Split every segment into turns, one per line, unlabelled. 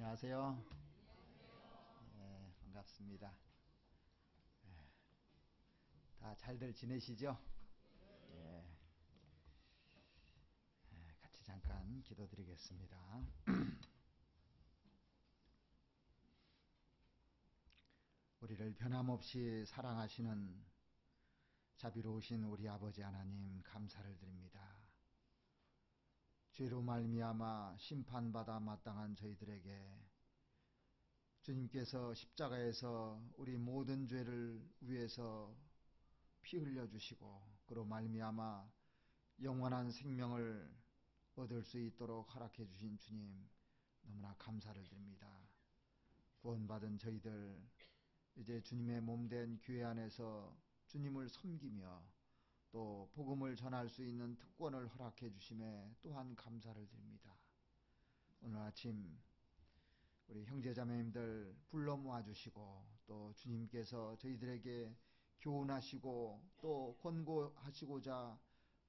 안녕하세요. 반갑습니다. 다 잘들 지내시죠? 예, 같이 잠깐 기도드리겠습니다. 우리를 변함없이 사랑하시는 자비로우신 우리 아버지 하나님 감사를 드립니다. 죄로 말미암아 심판받아 마땅한 저희들에게 주님께서 십자가에서 우리 모든 죄를 위해서 피 흘려주시고 그로 말미암아 영원한 생명을 얻을 수 있도록 허락해 주신 주님 너무나 감사를 드립니다. 구원받은 저희들 이제 주님의 몸된 교회 안에서 주님을 섬기며 또 복음을 전할 수 있는 특권을 허락해 주심에 또한 감사를 드립니다. 오늘 아침 우리 형제자매님들 불러 모아주시고 또 주님께서 저희들에게 교훈하시고 또 권고하시고자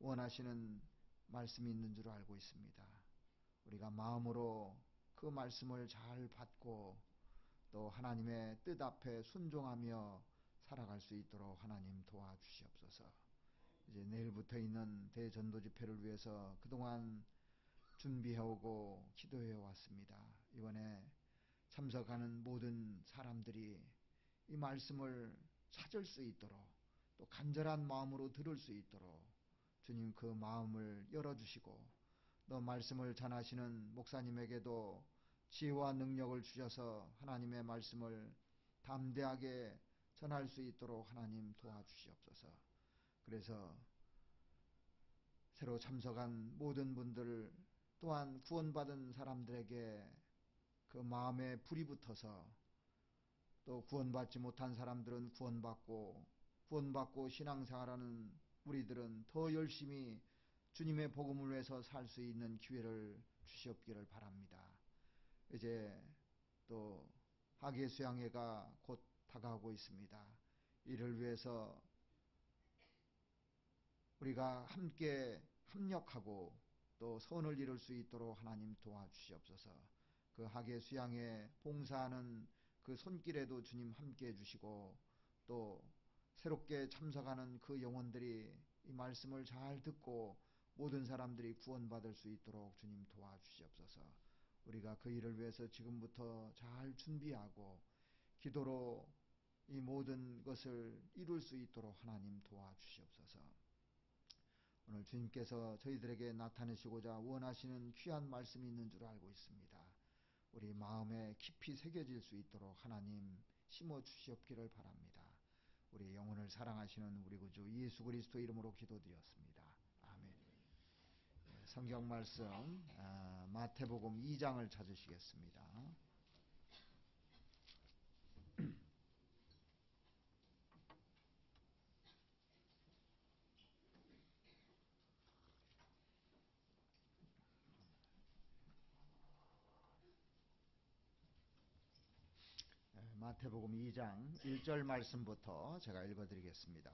원하시는 말씀이 있는 줄 알고 있습니다. 우리가 마음으로 그 말씀을 잘 받고 또 하나님의 뜻 앞에 순종하며 살아갈 수 있도록 하나님 도와주시옵소서. 이제 내일부터 있는 대전도 집회를 위해서 그동안 준비해오고 기도해 왔습니다. 이번에 참석하는 모든 사람들이 이 말씀을 찾을 수 있도록 또 간절한 마음으로 들을 수 있도록 주님 그 마음을 열어주시고 또 말씀을 전하시는 목사님에게도 지혜와 능력을 주셔서 하나님의 말씀을 담대하게 전할 수 있도록 하나님 도와주시옵소서. 그래서 새로 참석한 모든 분들 또한 구원받은 사람들에게 그 마음에 불이 붙어서 또 구원받지 못한 사람들은 구원받고 신앙생활하는 우리들은 더 열심히 주님의 복음을 위해서 살 수 있는 기회를 주시옵기를 바랍니다. 이제 또 학예 수양회가 곧 다가오고 있습니다. 이를 위해서 우리가 함께 합력하고 또 선을 이룰 수 있도록 하나님 도와주시옵소서. 그 학예 수양회 봉사하는 그 손길에도 주님 함께 해주시고 또 새롭게 참석하는 그 영혼들이 이 말씀을 잘 듣고 모든 사람들이 구원받을 수 있도록 주님 도와주시옵소서. 우리가 그 일을 위해서 지금부터 잘 준비하고 기도로 이 모든 것을 이룰 수 있도록 하나님 도와주시옵소서. 오늘 주님께서 저희들에게 나타내시고자 원하시는 귀한 말씀이 있는 줄 알고 있습니다. 우리 마음에 깊이 새겨질 수 있도록 하나님 심어주시옵기를 바랍니다. 우리 영혼을 사랑하시는 우리 구주 예수 그리스도 이름으로 기도드렸습니다. 아멘. 성경 말씀 마태복음 2장을 찾으시겠습니다. 마태복음 2장 1절 말씀부터 제가 읽어드리겠습니다.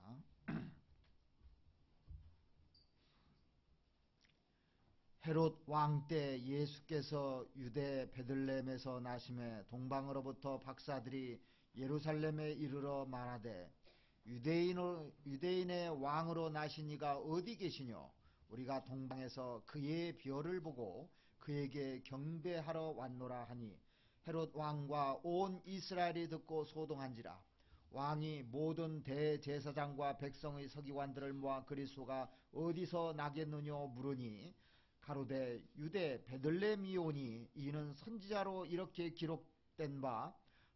헤롯 왕 때 예수께서 유대 베들레헴에서 나심에 동방으로부터 박사들이 예루살렘에 이르러 말하되 유대인의 왕으로 나신 이가 어디 계시뇨? 우리가 동방에서 그의 별을 보고 그에게 경배하러 왔노라 하니 헤롯 왕과 온 이스라엘이 듣고 소동한지라. 왕이 모든 대제사장과 백성의 서기관들을 모아 그리스도가 어디서 나겠느냐 물으니 가로되 유대 베들레헴이오니 이는 선지자로 이렇게 기록된 바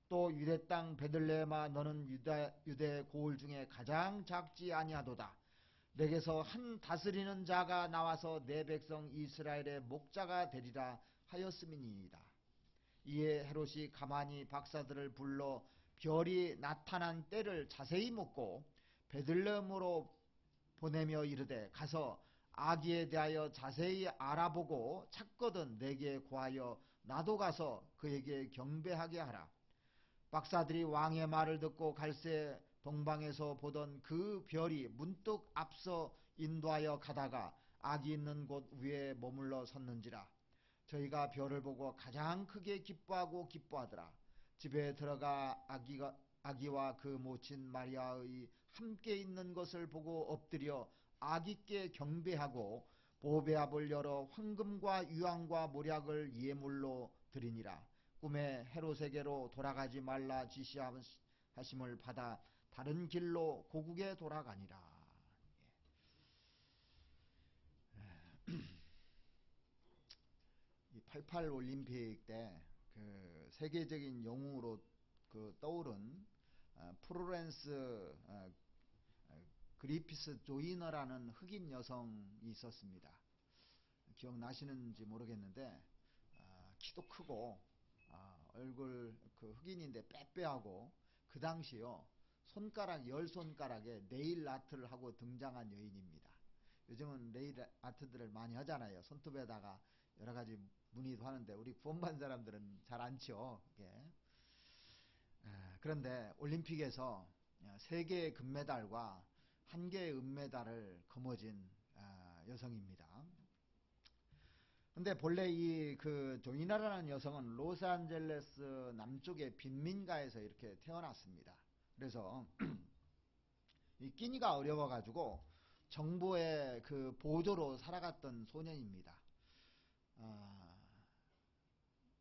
또 유대 땅 베들레헴아 너는 유대 고을 중에 가장 작지 아니하도다. 내게서 한 다스리는 자가 나와서 내 백성 이스라엘의 목자가 되리라 하였음이니이다. 이에 헤롯이 가만히 박사들을 불러 별이 나타난 때를 자세히 묻고 베들레헴으로 보내며 이르되 가서 아기에 대하여 자세히 알아보고 찾거든 내게 고하여 나도 가서 그에게 경배하게 하라. 박사들이 왕의 말을 듣고 갈새 동방에서 보던 그 별이 문득 앞서 인도하여 가다가 아기 있는 곳 위에 머물러 섰는지라. 저희가 별을 보고 가장 크게 기뻐하고 기뻐하더라. 집에 들어가 아기와 그 모친 마리아의 함께 있는 것을 보고 엎드려 아기께 경배하고 보배압을 열어 황금과 유황과 모략을 예물로 드리니라. 꿈에 헤롯에게로 돌아가지 말라 지시하심을 받아 다른 길로 고국에 돌아가니라. 이 88 올림픽 때 그 세계적인 영웅으로 떠오른 프로렌스 그리피스 조이너라는 흑인 여성이 있었습니다. 기억나시는지 모르겠는데 키도 크고 얼굴 흑인인데 빼빼하고 그 당시요 손가락 10손가락에 네일 아트를 하고 등장한 여인입니다. 요즘은 네일 아트들을 많이 하잖아요. 손톱에다가 여러가지 무늬도 하는데 우리 구원받은 사람들은 잘 안 쳐. 그런데 올림픽에서 3개의 금메달과 1개의 은메달을 거머쥔 여성입니다. 근데 본래 이 조이나라는 여성은 로스앤젤레스 남쪽의 빈민가에서 이렇게 태어났습니다. 그래서 이 끼니가 어려워가지고 정부의 보조로 살아갔던 소년입니다.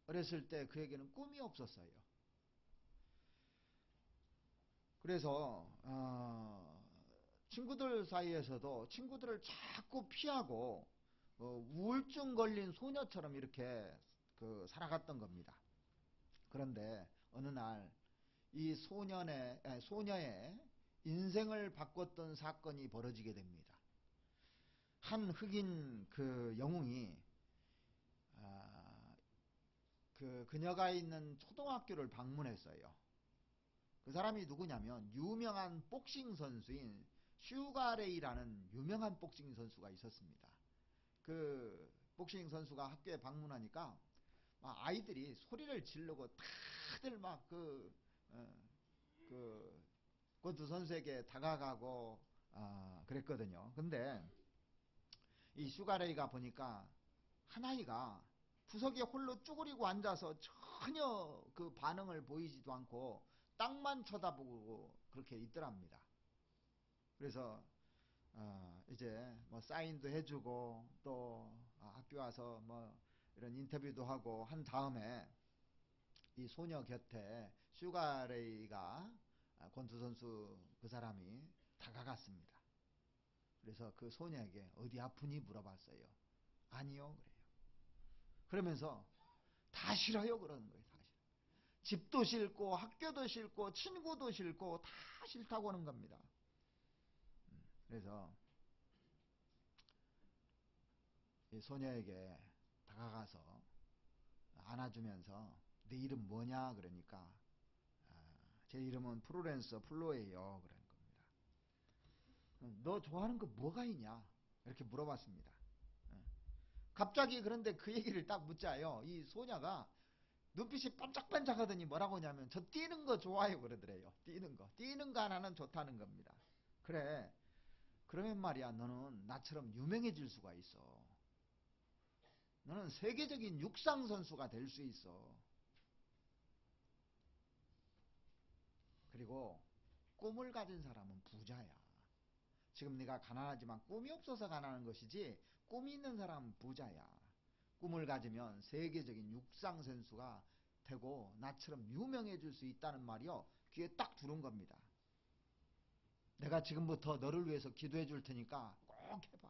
어렸을 때 그에게는 꿈이 없었어요. 그래서 친구들 사이에서도 친구들을 자꾸 피하고 우울증 걸린 소녀처럼 이렇게 살아갔던 겁니다. 그런데 어느 날 이 소녀의 인생을 바꿨던 사건이 벌어지게 됩니다. 한 흑인 영웅이 그녀가 있는 초등학교를 방문했어요. 그 사람이 누구냐면 유명한 복싱 선수인 슈가레이라는 유명한 복싱 선수가 있었습니다. 그 복싱 선수가 학교에 방문하니까 아이들이 소리를 지르고 다들 권투 선수에게 다가가고 그랬거든요. 근데 이 슈가레이가 보니까 한 아이가 구석에 홀로 쭈그리고 앉아서 전혀 반응을 보이지도 않고 땅만 쳐다보고 그렇게 있더랍니다. 그래서 이제 사인도 해주고 또 학교 와서 이런 인터뷰도 하고 한 다음에 이 소녀 곁에 슈가레이가 권투 선수 그 사람이 다가갔습니다. 그래서 그 소녀에게 어디 아프니 물어봤어요. 아니요 그래요. 그러면서 다 싫어요 그러는 거예요. 다 싫어. 집도 싫고 학교도 싫고 친구도 싫고 다 싫다고 하는 겁니다. 그래서 이 소녀에게 다가가서 안아주면서 내 이름 뭐냐 그러니까 제 이름은 프로렌서 플로예요 그러는 겁니다. 너 좋아하는 거 뭐가 있냐 이렇게 물어봤습니다. 갑자기 그런데 그 얘기를 딱 묻자요. 이 소녀가 눈빛이 반짝반짝하더니 뭐라고 하냐면 저 뛰는 거 좋아요 그러더래요. 뛰는 거 하나는 좋다는 겁니다. 그래 그러면 말이야 너는 나처럼 유명해질 수가 있어. 너는 세계적인 육상 선수가 될 수 있어. 그리고 꿈을 가진 사람은 부자야. 지금 네가 가난하지만 꿈이 없어서 가난한 것이지 꿈이 있는 사람은 부자야. 꿈을 가지면 세계적인 육상 선수가 되고 나처럼 유명해질 수 있다는 말이요. 귀에 딱 들어온 겁니다. 내가 지금부터 너를 위해서 기도해 줄 테니까 꼭 해봐.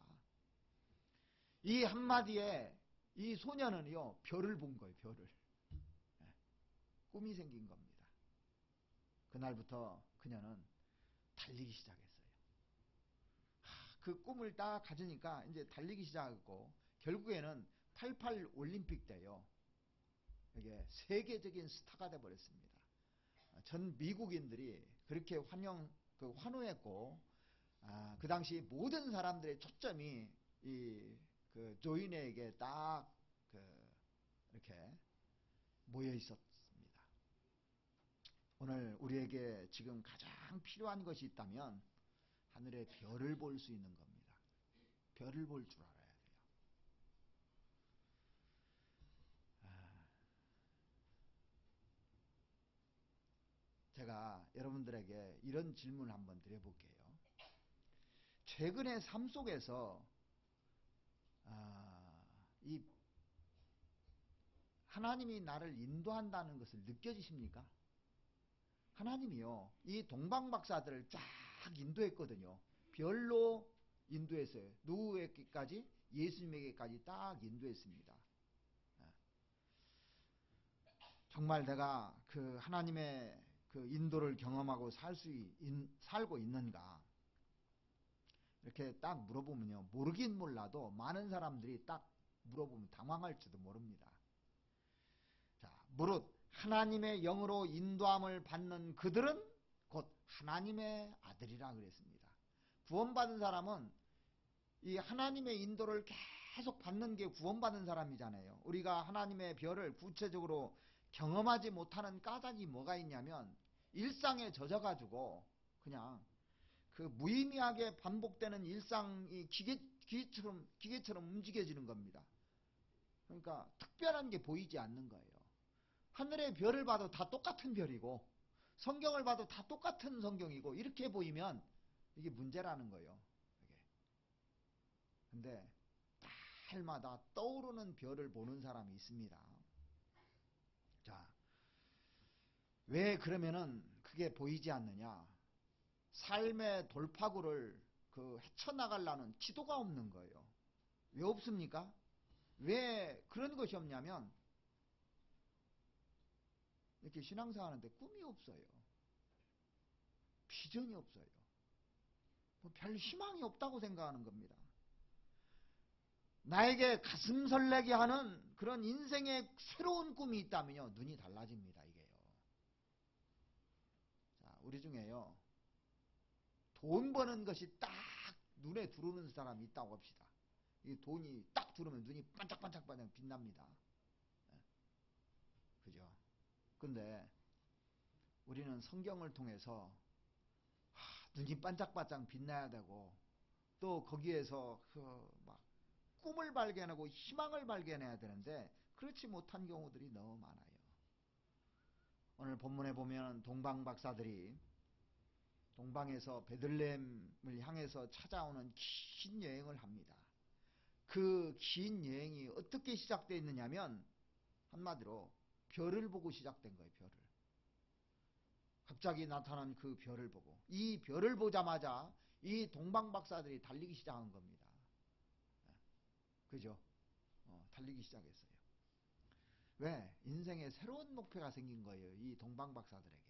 이 한마디에 이 소녀는요 별을 본 거예요. 별을. 꿈이 생긴 겁니다. 그날부터 그녀는 달리기 시작했어요. 그 꿈을 딱 가지니까 이제 달리기 시작하고 결국에는 88 올림픽 때요. 이게 세계적인 스타가 돼 버렸습니다. 전 미국인들이 그렇게 환호했고 그 당시 모든 사람들의 초점이 조인에게 딱 이렇게 모여 있었습니다. 오늘 우리에게 지금 가장 필요한 것이 있다면 하늘의 별을 볼 수 있는 겁니다. 별을 볼 줄 알아야 돼요. 제가 여러분들에게 이런 질문을 한번 드려볼게요. 최근의 삶 속에서 이 하나님이 나를 인도한다는 것을 느껴지십니까? 하나님이요, 이 동방박사들을 쫙 인도했거든요. 별로 인도했어요. 누구에게까지? 예수님에게까지 딱 인도했습니다. 정말 내가 그 하나님의 그 인도를 경험하고 살고 있는가? 이렇게 딱 물어보면요, 모르긴 몰라도 많은 사람들이 딱 물어보면 당황할지도 모릅니다. 자, 무릇 하나님의 영으로 인도함을 받는 그들은 곧 하나님의 아들이라 그랬습니다. 구원받은 사람은 이 하나님의 인도를 계속 받는 게 구원받은 사람이잖아요. 우리가 하나님의 별을 구체적으로 경험하지 못하는 까닭이 뭐가 있냐면 일상에 젖어가지고 그냥 그 무의미하게 반복되는 일상이 기계처럼 움직여지는 겁니다. 그러니까 특별한 게 보이지 않는 거예요. 하늘의 별을 봐도 다 똑같은 별이고 성경을 봐도 다 똑같은 성경이고 이렇게 보이면 이게 문제라는 거예요. 근데 달마다 떠오르는 별을 보는 사람이 있습니다. 자, 왜 그러면은 그게 보이지 않느냐? 삶의 돌파구를 헤쳐나가려는 지도가 없는 거예요. 왜 없습니까? 왜 그런 것이 없냐면 이렇게 신앙생활 하는데 꿈이 없어요. 비전이 없어요. 별 희망이 없다고 생각하는 겁니다. 나에게 가슴 설레게 하는 그런 인생의 새로운 꿈이 있다면요, 눈이 달라집니다. 이게요. 자, 우리 중에요, 돈 버는 것이 딱 눈에 들어오는 사람이 있다고 합시다. 이 돈이 딱 들어오면 눈이 반짝반짝 빛납니다. 그죠? 근데 우리는 성경을 통해서 눈이 반짝반짝 빛나야 되고 또 거기에서 막 꿈을 발견하고 희망을 발견해야 되는데 그렇지 못한 경우들이 너무 많아요. 오늘 본문에 보면 동방박사들이 동방에서 베들레헴을 향해서 찾아오는 긴 여행을 합니다. 그 긴 여행이 어떻게 시작되어 있느냐면 한마디로 별을 보고 시작된 거예요. 별을. 갑자기 나타난 그 별을 보고 이 별을 보자마자 이 동방박사들이 달리기 시작한 겁니다. 그죠? 달리기 시작했어요. 왜? 인생에 새로운 목표가 생긴 거예요. 이 동방박사들에게.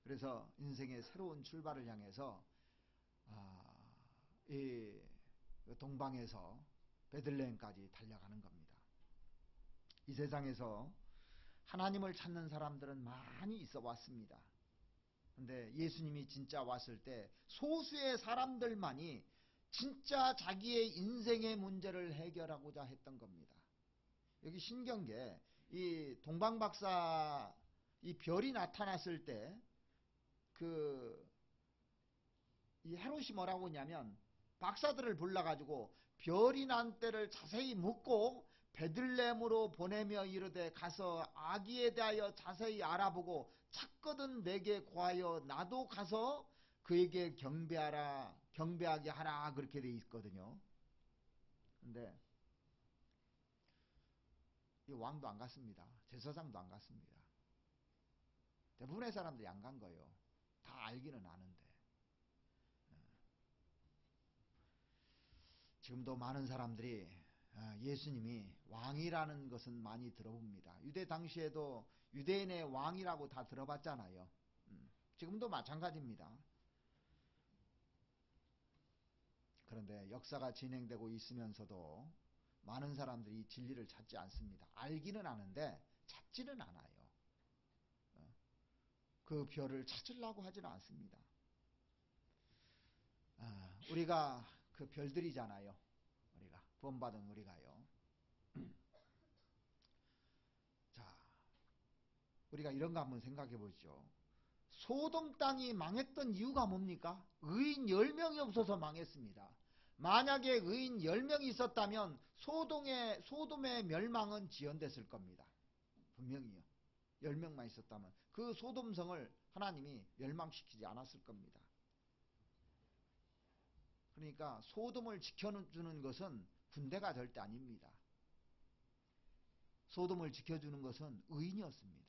그래서 인생의 새로운 출발을 향해서 이 동방에서 베들레헴까지 달려가는 겁니다. 이 세상에서 하나님을 찾는 사람들은 많이 있어 왔습니다. 근데 예수님이 진짜 왔을 때 소수의 사람들만이 진짜 자기의 인생의 문제를 해결하고자 했던 겁니다. 여기 신경계 이 동방박사 이 별이 나타났을 때 이 헤롯이 뭐라고 했냐면 박사들을 불러가지고 별이 난 때를 자세히 묻고 베들레헴으로 보내며 이르되 가서 아기에 대하여 자세히 알아보고 찾거든 내게 구하여 나도 가서 그에게 경배하게 하라 그렇게 돼 있거든요. 근데 이 왕도 안 갔습니다. 제사장도 안 갔습니다. 대부분의 사람들이 안 간 거예요. 다 알기는 아는데. 지금도 많은 사람들이 예수님이 왕이라는 것은 많이 들어봅니다. 유대 당시에도 유대인의 왕이라고 다 들어봤잖아요. 지금도 마찬가지입니다. 그런데 역사가 진행되고 있으면서도 많은 사람들이 이 진리를 찾지 않습니다. 알기는 아는데 찾지는 않아요. 그 별을 찾으려고 하지는 않습니다. 우리가 그 별들이잖아요. 우리가 구원받은 우리가요. 자, 우리가 이런 거 한번 생각해 보죠. 소돔 땅이 망했던 이유가 뭡니까? 의인 10명이 없어서 망했습니다. 만약에 의인 10명이 있었다면 소돔의 멸망은 지연됐을 겁니다. 분명히요. 10명만 있었다면 그 소돔성을 하나님이 멸망시키지 않았을 겁니다. 그러니까 소돔을 지켜주는 것은 군대가 절대 아닙니다. 소돔을 지켜주는 것은 의인이었습니다.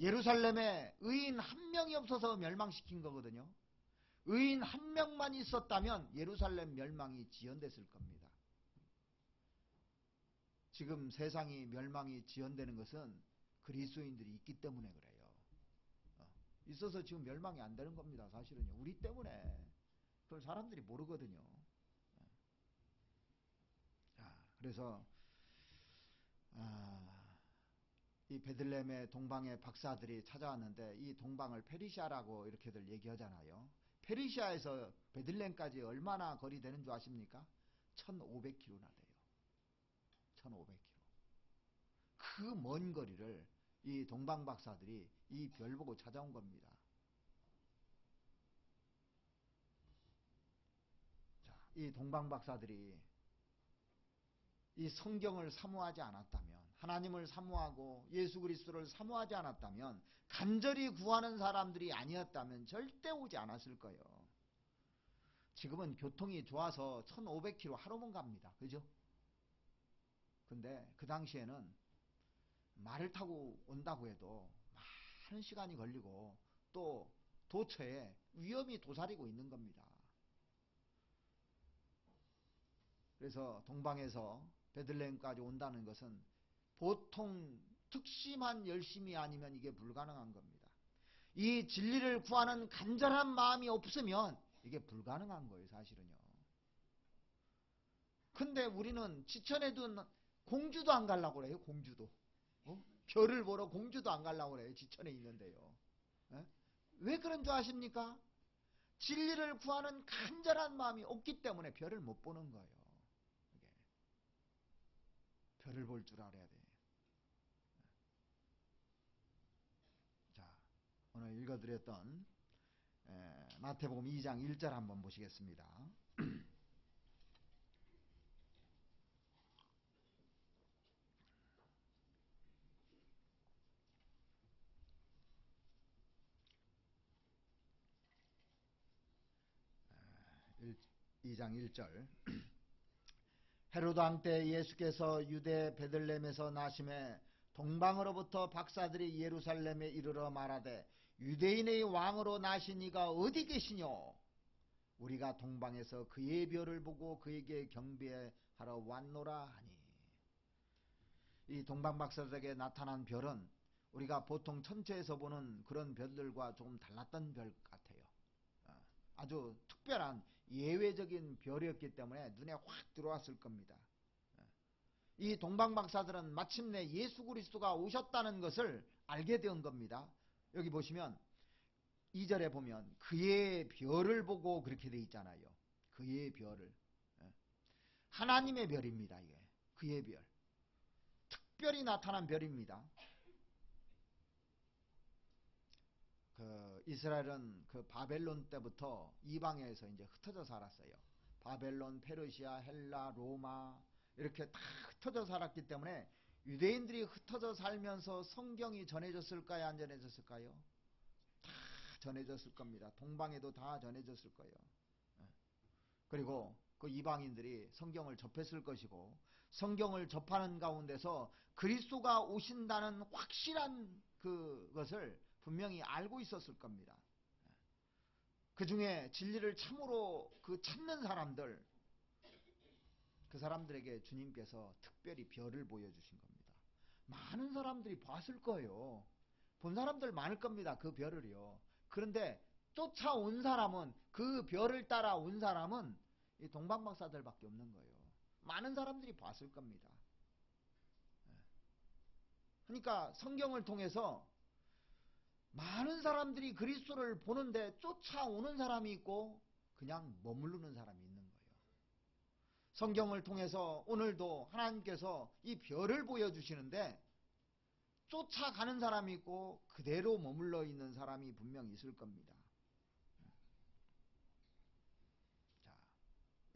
예루살렘에 의인 한 명이 없어서 멸망시킨 거거든요. 의인 한 명만 있었다면 예루살렘 멸망이 지연됐을 겁니다. 지금 세상이 멸망이 지연되는 것은 그리스도인들이 있기 때문에 그래요. 있어서 지금 멸망이 안 되는 겁니다. 사실은요. 우리 때문에. 그걸 사람들이 모르거든요. 자, 그래서 이 베들레헴의 동방의 박사들이 찾아왔는데 이 동방을 페르시아라고 이렇게들 얘기하잖아요. 페르시아에서 베들레헴까지 얼마나 거리 되는 줄 아십니까? 1500km나 돼요. 1500km. 그 먼 거리를 이 동방 박사들이 이 별 보고 찾아온 겁니다. 자, 이 동방 박사들이 이 성경을 사모하지 않았다면, 하나님을 사모하고 예수 그리스도를 사모하지 않았다면, 간절히 구하는 사람들이 아니었다면 절대 오지 않았을 거예요. 지금은 교통이 좋아서 1500km 하루면 갑니다. 그죠? 근데 그 당시에는 말을 타고 온다고 해도 많은 시간이 걸리고 또 도처에 위험이 도사리고 있는 겁니다. 그래서 동방에서 베들레헴까지 온다는 것은 보통 특심한 열심이 아니면 이게 불가능한 겁니다. 이 진리를 구하는 간절한 마음이 없으면 이게 불가능한 거예요, 사실은요. 근데 우리는 지천에 둔 공주도 안 가려고 그래요, 공주도. 별을 보러 공주도 안 가려고 그래요, 지천에 있는데요. 왜 그런 줄 아십니까? 진리를 구하는 간절한 마음이 없기 때문에 별을 못 보는 거예요. 별을 볼 줄 알아야 돼. 자, 오늘 읽어드렸던 마태복음 2장 1절 한번 보시겠습니다. 일 2장 1절. 헤로드 왕 때 예수께서 유대 베들레헴에서 나심에 동방으로부터 박사들이 예루살렘에 이르러 말하되 유대인의 왕으로 나신 이가 어디 계시뇨? 우리가 동방에서 그의 별을 보고 그에게 경배하러 왔노라 하니. 이 동방 박사들에게 나타난 별은 우리가 보통 천체에서 보는 그런 별들과 조금 달랐던 별 같아요. 아주 특별한 예외적인 별이었기 때문에 눈에 확 들어왔을 겁니다. 이 동방 박사들은 마침내 예수 그리스도가 오셨다는 것을 알게 된 겁니다. 여기 보시면 2절에 보면 그의 별을 보고 그렇게 돼 있잖아요. 그의 별을. 하나님의 별입니다. 이게 그의 별. 특별히 나타난 별입니다. 이스라엘은 바벨론 때부터 이방에서 이제 흩어져 살았어요. 바벨론, 페르시아, 헬라, 로마 이렇게 다 흩어져 살았기 때문에 유대인들이 흩어져 살면서 성경이 전해졌을까요? 안 전해졌을까요? 다 전해졌을 겁니다. 동방에도 다 전해졌을 거예요. 그리고 그 이방인들이 성경을 접했을 것이고 성경을 접하는 가운데서 그리스도가 오신다는 확실한 그것을 분명히 알고 있었을 겁니다. 그 중에 진리를 참으로 찾는 사람들, 그 사람들에게 주님께서 특별히 별을 보여주신 겁니다. 많은 사람들이 봤을 거예요. 본 사람들 많을 겁니다. 그 별을요. 그런데 쫓아온 사람은, 그 별을 따라온 사람은 이 동방박사들밖에 없는 거예요. 많은 사람들이 봤을 겁니다. 그러니까 성경을 통해서 많은 사람들이 그리스도를 보는데 쫓아오는 사람이 있고 그냥 머무르는 사람이 있는 거예요. 성경을 통해서 오늘도 하나님께서 이 별을 보여주시는데 쫓아가는 사람이 있고 그대로 머물러 있는 사람이 분명히 있을 겁니다. 자,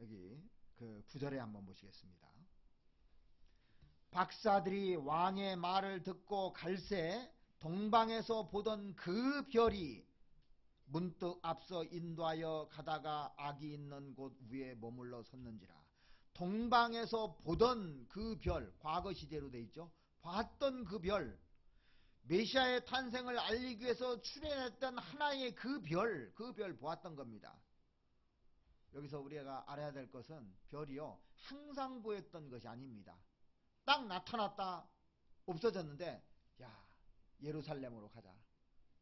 여기 9절에 한번 보시겠습니다. 박사들이 왕의 말을 듣고 갈새 동방에서 보던 그 별이 문득 앞서 인도하여 가다가 악이 있는 곳 위에 머물러 섰는지라. 동방에서 보던 그 별, 과거 시제로 돼 있죠. 봤던 그 별, 메시아의 탄생을 알리기 위해서 출현했던 하나의 그 별 보았던 겁니다. 여기서 우리가 알아야 될 것은 별이요, 항상 보였던 것이 아닙니다. 딱 나타났다 없어졌는데, 야, 예루살렘으로 가자,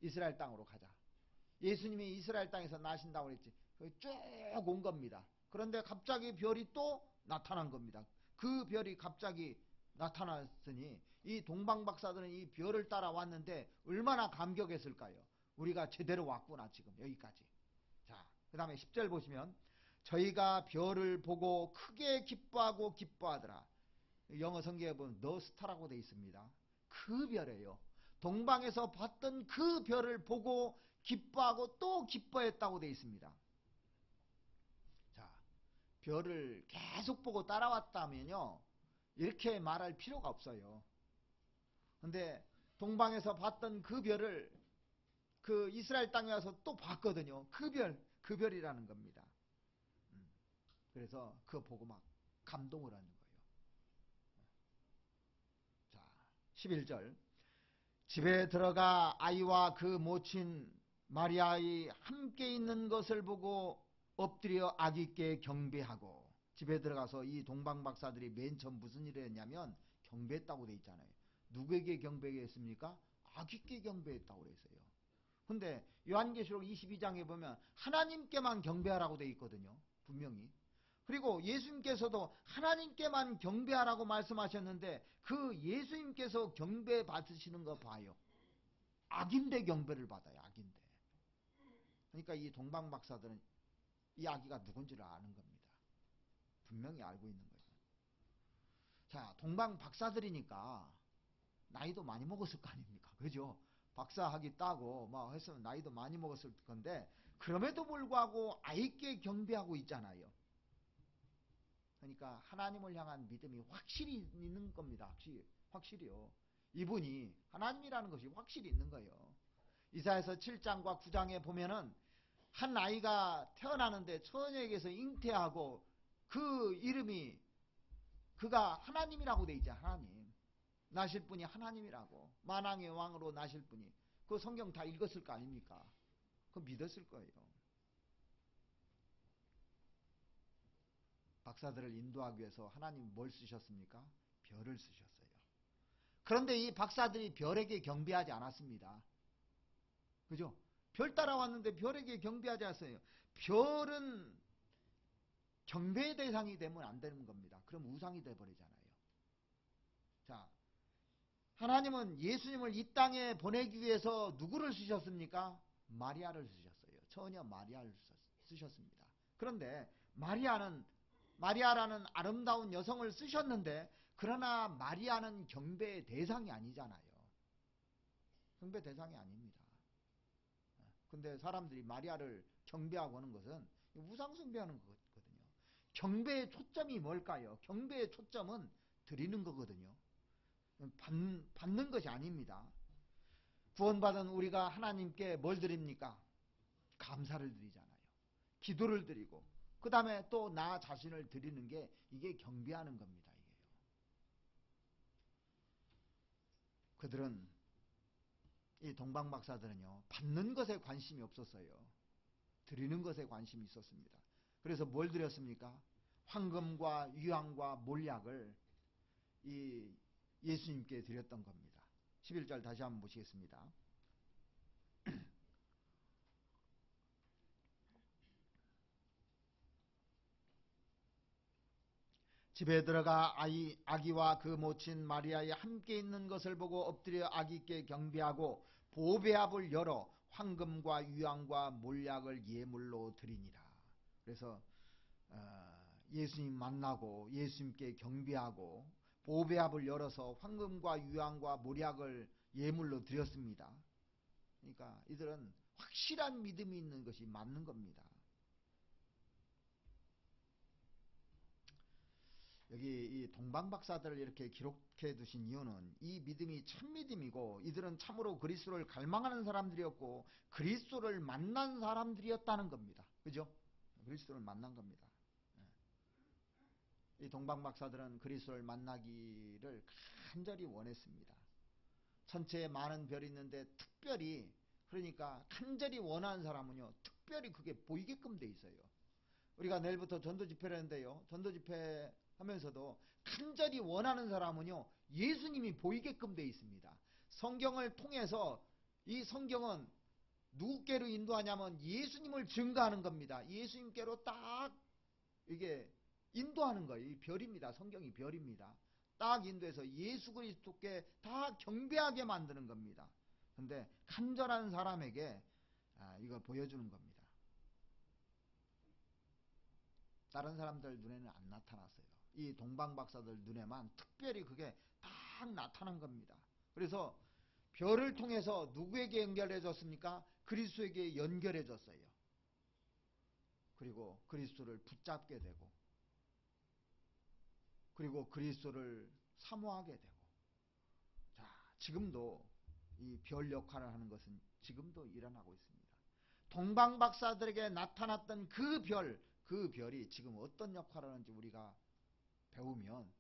이스라엘 땅으로 가자. 예수님이 이스라엘 땅에서 나신다고 그랬지. 쭉 온 겁니다. 그런데 갑자기 별이 또 나타난 겁니다. 그 별이 갑자기 나타났으니 이 동방박사들은 이 별을 따라왔는데 얼마나 감격했을까요? 우리가 제대로 왔구나 지금 여기까지. 자, 그 다음에 10절 보시면 저희가 별을 보고 크게 기뻐하고 기뻐하더라. 영어 성경에 보면 The Star라고 되어 있습니다. 그 별이에요. 동방에서 봤던 그 별을 보고 기뻐하고 또 기뻐했다고 되어 있습니다. 자, 별을 계속 보고 따라왔다면요, 이렇게 말할 필요가 없어요. 근데 동방에서 봤던 그 별을 그 이스라엘 땅에 와서 또 봤거든요. 그 별이라는 겁니다. 그래서 그거 보고 막 감동을 하는 거예요. 자, 11절. 집에 들어가 아이와 그 모친 마리아의 함께 있는 것을 보고 엎드려 아기께 경배하고. 집에 들어가서 이 동방박사들이 맨 처음 무슨 일을 했냐면 경배했다고 돼 있잖아요. 누구에게 경배했습니까? 아기께 경배했다고 그랬어요. 근데 요한계시록 22장에 보면 하나님께만 경배하라고 돼 있거든요. 분명히. 그리고 예수님께서도 하나님께만 경배하라고 말씀하셨는데 그 예수님께서 경배 받으시는 거 봐요. 악인데 경배를 받아요. 악인데. 그러니까 이 동방박사들은 이 아기가 누군지를 아는 겁니다. 분명히 알고 있는 거예요. 자, 동방박사들이니까 나이도 많이 먹었을 거 아닙니까? 그죠? 박사학위 따고 뭐 했으면 나이도 많이 먹었을 건데 그럼에도 불구하고 아이께 경배하고 있잖아요. 그러니까 하나님을 향한 믿음이 확실히 있는 겁니다. 확실히요. 이분이 하나님이라는 것이 확실히 있는 거예요. 이사야서 7장과 9장에 보면은 한 아이가 태어나는데 처녀에게서 잉태하고 그 이름이 그가 하나님이라고 돼 있죠. 하나님. 나실 분이 하나님이라고. 만왕의 왕으로 나실 분이. 그 성경 다 읽었을 거 아닙니까? 그거 믿었을 거예요. 박사들을 인도하기 위해서 하나님이 뭘 쓰셨습니까? 별을 쓰셨어요. 그런데 이 박사들이 별에게 경배하지 않았습니다. 그죠? 별 따라왔는데 별에게 경배하지 않았어요. 별은 경배의 대상이 되면 안 되는 겁니다. 그럼 우상이 돼버리잖아요. 자, 하나님은 예수님을 이 땅에 보내기 위해서 누구를 쓰셨습니까? 마리아를 쓰셨어요. 처녀 마리아를 쓰셨습니다. 그런데 마리아라는 아름다운 여성을 쓰셨는데 그러나 마리아는 경배의 대상이 아니잖아요. 경배 대상이 아닙니다. 근데 사람들이 마리아를 경배하고 하는 것은 우상 숭배하는 거거든요. 경배의 초점이 뭘까요? 경배의 초점은 드리는 거거든요. 받는 것이 아닙니다. 구원받은 우리가 하나님께 뭘 드립니까? 감사를 드리잖아요. 기도를 드리고 그 다음에 또 나 자신을 드리는 게 이게 경배하는 겁니다. 이게요. 그들은 이 동방박사들은요, 받는 것에 관심이 없었어요. 드리는 것에 관심이 있었습니다. 그래서 뭘 드렸습니까? 황금과 유황과 몰약을 이 예수님께 드렸던 겁니다. 11절 다시 한번 보시겠습니다. 집에 들어가 아기와 그 모친 마리아의 함께 있는 것을 보고 엎드려 아기께 경배하고 보배압을 열어 황금과 유황과 몰약을 예물로 드리니라. 그래서 예수님 만나고 예수님께 경배하고 보배압을 열어서 황금과 유황과 몰약을 예물로 드렸습니다. 그러니까 이들은 확실한 믿음이 있는 것이 맞는 겁니다. 여기 이 동방박사들을 이렇게 기록해 두신 이유는 이 믿음이 참 믿음이고 이들은 참으로 그리스도를 갈망하는 사람들이었고 그리스도를 만난 사람들이었다는 겁니다. 그죠? 그리스도를 만난 겁니다. 이 동방박사들은 그리스도를 만나기를 간절히 원했습니다. 천체에 많은 별이 있는데 특별히, 그러니까 간절히 원하는 사람은요 특별히 그게 보이게끔 돼 있어요. 우리가 내일부터 전도집회를 하는데요, 전도집회 하면서도 간절히 원하는 사람은요 예수님이 보이게끔 돼 있습니다. 성경을 통해서, 이 성경은 누구께로 인도하냐면 예수님을 증거하는 겁니다. 예수님께로 딱 이게 인도하는 거예요. 이 별입니다. 성경이 별입니다. 딱 인도해서 예수 그리스도께 다 경배하게 만드는 겁니다. 근데 간절한 사람에게 이거 보여주는 겁니다. 다른 사람들 눈에는 안 나타났어요. 이 동방박사들 눈에만 특별히 그게 딱 나타난 겁니다. 그래서 별을 통해서 누구에게 연결해졌습니까? 그리스도에게 연결해졌어요. 그리고 그리스도를 붙잡게 되고, 그리고 그리스도를 사모하게 되고. 자, 지금도 이 별 역할을 하는 것은 지금도 일어나고 있습니다. 동방박사들에게 나타났던 그 별이 지금 어떤 역할을 하는지 우리가 배우면,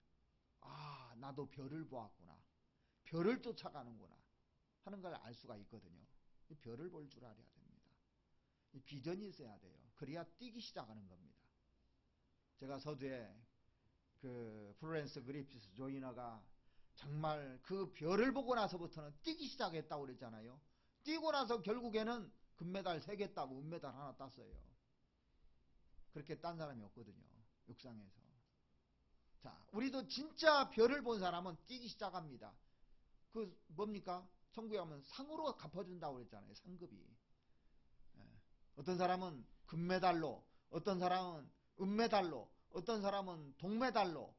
나도 별을 보았구나, 별을 쫓아가는구나 하는 걸 알 수가 있거든요. 이 별을 볼 줄 알아야 됩니다. 이 비전이 있어야 돼요. 그래야 뛰기 시작하는 겁니다. 제가 서두에 그 플로렌스 그리피스 조이너가 정말 그 별을 보고 나서부터는 뛰기 시작했다고 그랬잖아요. 뛰고 나서 결국에는 금메달 3개 따고 은메달 하나 땄어요. 그렇게 딴 사람이 없거든요, 육상에서. 자, 우리도 진짜 별을 본 사람은 뛰기 시작합니다. 그 뭡니까? 천국에 가면 상으로 갚아준다고 그랬잖아요. 상급이. 어떤 사람은 금메달로, 어떤 사람은 은메달로, 어떤 사람은 동메달로.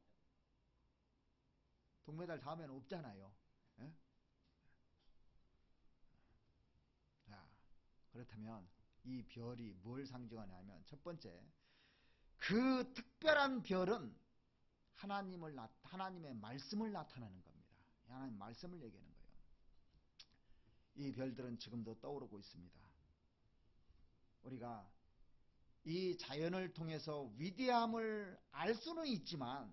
동메달 다음에는 없잖아요. 예? 자, 그렇다면 이 별이 뭘 상징하냐면, 첫 번째, 그 특별한 별은 하나님의 말씀을 나타내는 겁니다. 하나님 말씀을 얘기하는 거예요. 이 별들은 지금도 떠오르고 있습니다. 우리가 이 자연을 통해서 위대함을 알 수는 있지만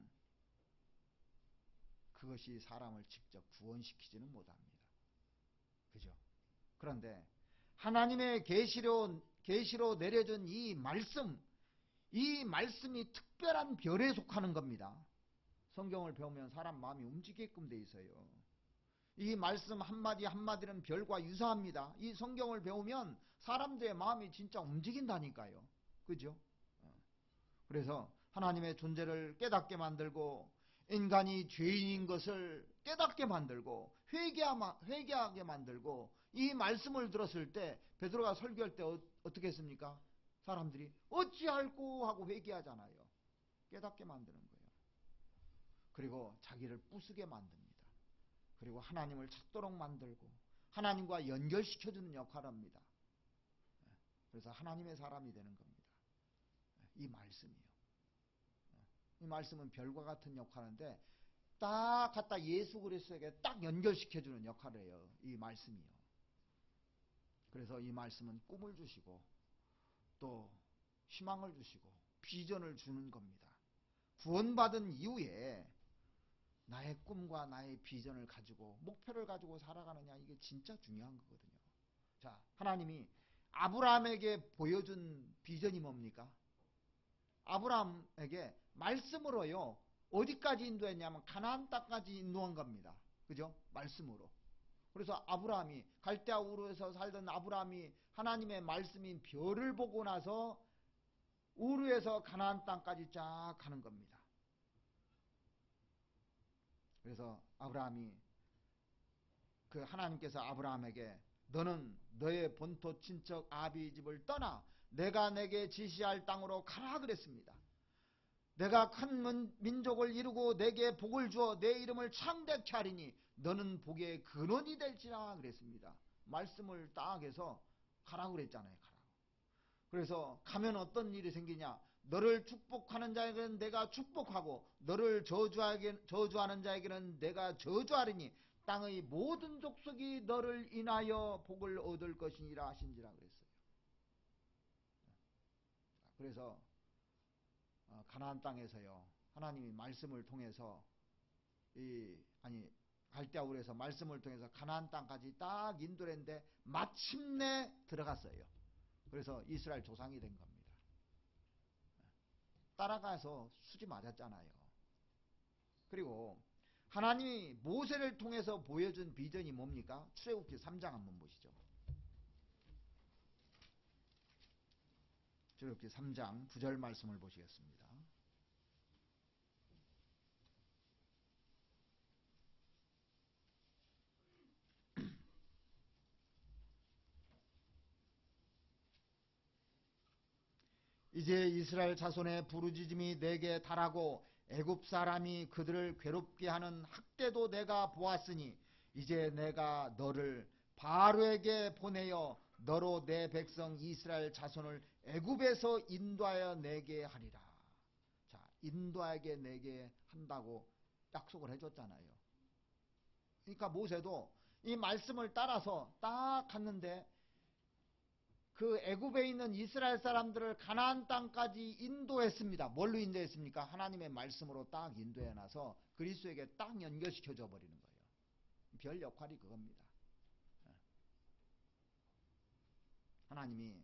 그것이 사람을 직접 구원시키지는 못합니다. 그죠? 그런데 하나님의 계시로 내려준 이 말씀이 특별한 별에 속하는 겁니다. 성경을 배우면 사람 마음이 움직이게끔 돼 있어요. 이 말씀 한마디 한마디는 별과 유사합니다. 이 성경을 배우면 사람들의 마음이 진짜 움직인다니까요. 그죠? 그래서 하나님의 존재를 깨닫게 만들고, 인간이 죄인인 것을 깨닫게 만들고, 회개하게 만들고, 이 말씀을 들었을 때 베드로가 설교할 때 어떻게 했습니까? 사람들이 어찌할꼬 하고 회개하잖아요. 깨닫게 만드는 거예요. 그리고 자기를 부수게 만듭니다. 그리고 하나님을 찾도록 만들고 하나님과 연결시켜주는 역할을 합니다. 그래서 하나님의 사람이 되는 겁니다. 이 말씀이요. 이 말씀은 별과 같은 역할인데 딱 갖다 예수 그리스도에게 딱 연결시켜주는 역할을 해요. 이 말씀이요. 그래서 이 말씀은 꿈을 주시고 또 희망을 주시고 비전을 주는 겁니다. 구원받은 이후에 나의 꿈과 나의 비전을 가지고 목표를 가지고 살아가느냐, 이게 진짜 중요한 거거든요. 자, 하나님이 아브라함에게 보여준 비전이 뭡니까? 아브라함에게 말씀으로요, 어디까지 인도했냐면 가나안 땅까지 인도한 겁니다. 그죠? 말씀으로. 그래서 아브라함이, 갈대아 우르에서 살던 아브라함이 하나님의 말씀인 별을 보고 나서 우르에서 가나안 땅까지 쫙 가는 겁니다. 그래서 아브라함이, 그 하나님께서 아브라함에게 너는 너의 본토 친척 아비 집을 떠나 내가 내게 지시할 땅으로 가라 그랬습니다. 내가 큰 민족을 이루고 내게 복을 주어 내 이름을 창대케 하리니 너는 복의 근원이 될지라 그랬습니다. 말씀을 딱 해서 가라고 그랬잖아요. 가라고. 그래서 가면 어떤 일이 생기냐? 너를 축복하는 자에게는 내가 축복하고 너를 저주하는 자에게는 내가 저주하리니 땅의 모든 족속이 너를 인하여 복을 얻을 것이니라 하신지라 그랬어요. 그래서 가나안 땅에서요, 하나님이 말씀을 통해서 갈대아울에서 말씀을 통해서 가나안 땅까지 딱 인도를 했는데 마침내 들어갔어요. 그래서 이스라엘 조상이 된 겁니다. 따라가서 수지 맞았잖아요. 그리고 하나님이 모세를 통해서 보여준 비전이 뭡니까? 출애굽기 3장 한번 보시죠. 출애굽기 3장 9절 말씀을 보시겠습니다. 이제 이스라엘 자손의 부르짖음이 내게 달하고 애굽 사람이 그들을 괴롭게 하는 학대도 내가 보았으니 이제 내가 너를 바로에게 보내어 너로 내 백성 이스라엘 자손을 애굽에서 인도하여 내게 하리라. 자, 인도하게 내게 한다고 약속을 해줬잖아요. 그러니까 모세도 이 말씀을 따라서 딱 갔는데 그 애굽에 있는 이스라엘 사람들을 가나안 땅까지 인도했습니다. 뭘로 인도했습니까? 하나님의 말씀으로 딱 인도해놔서 그리스도에게 딱 연결시켜줘 버리는 거예요. 별 역할이 그겁니다. 하나님이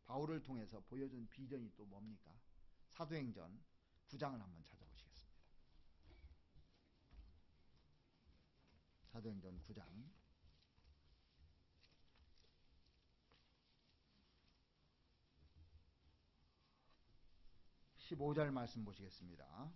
바울을 통해서 보여준 비전이 또 뭡니까? 사도행전 9장을 한번 찾아보시겠습니다. 사도행전 9장 15절 말씀 보시겠습니다.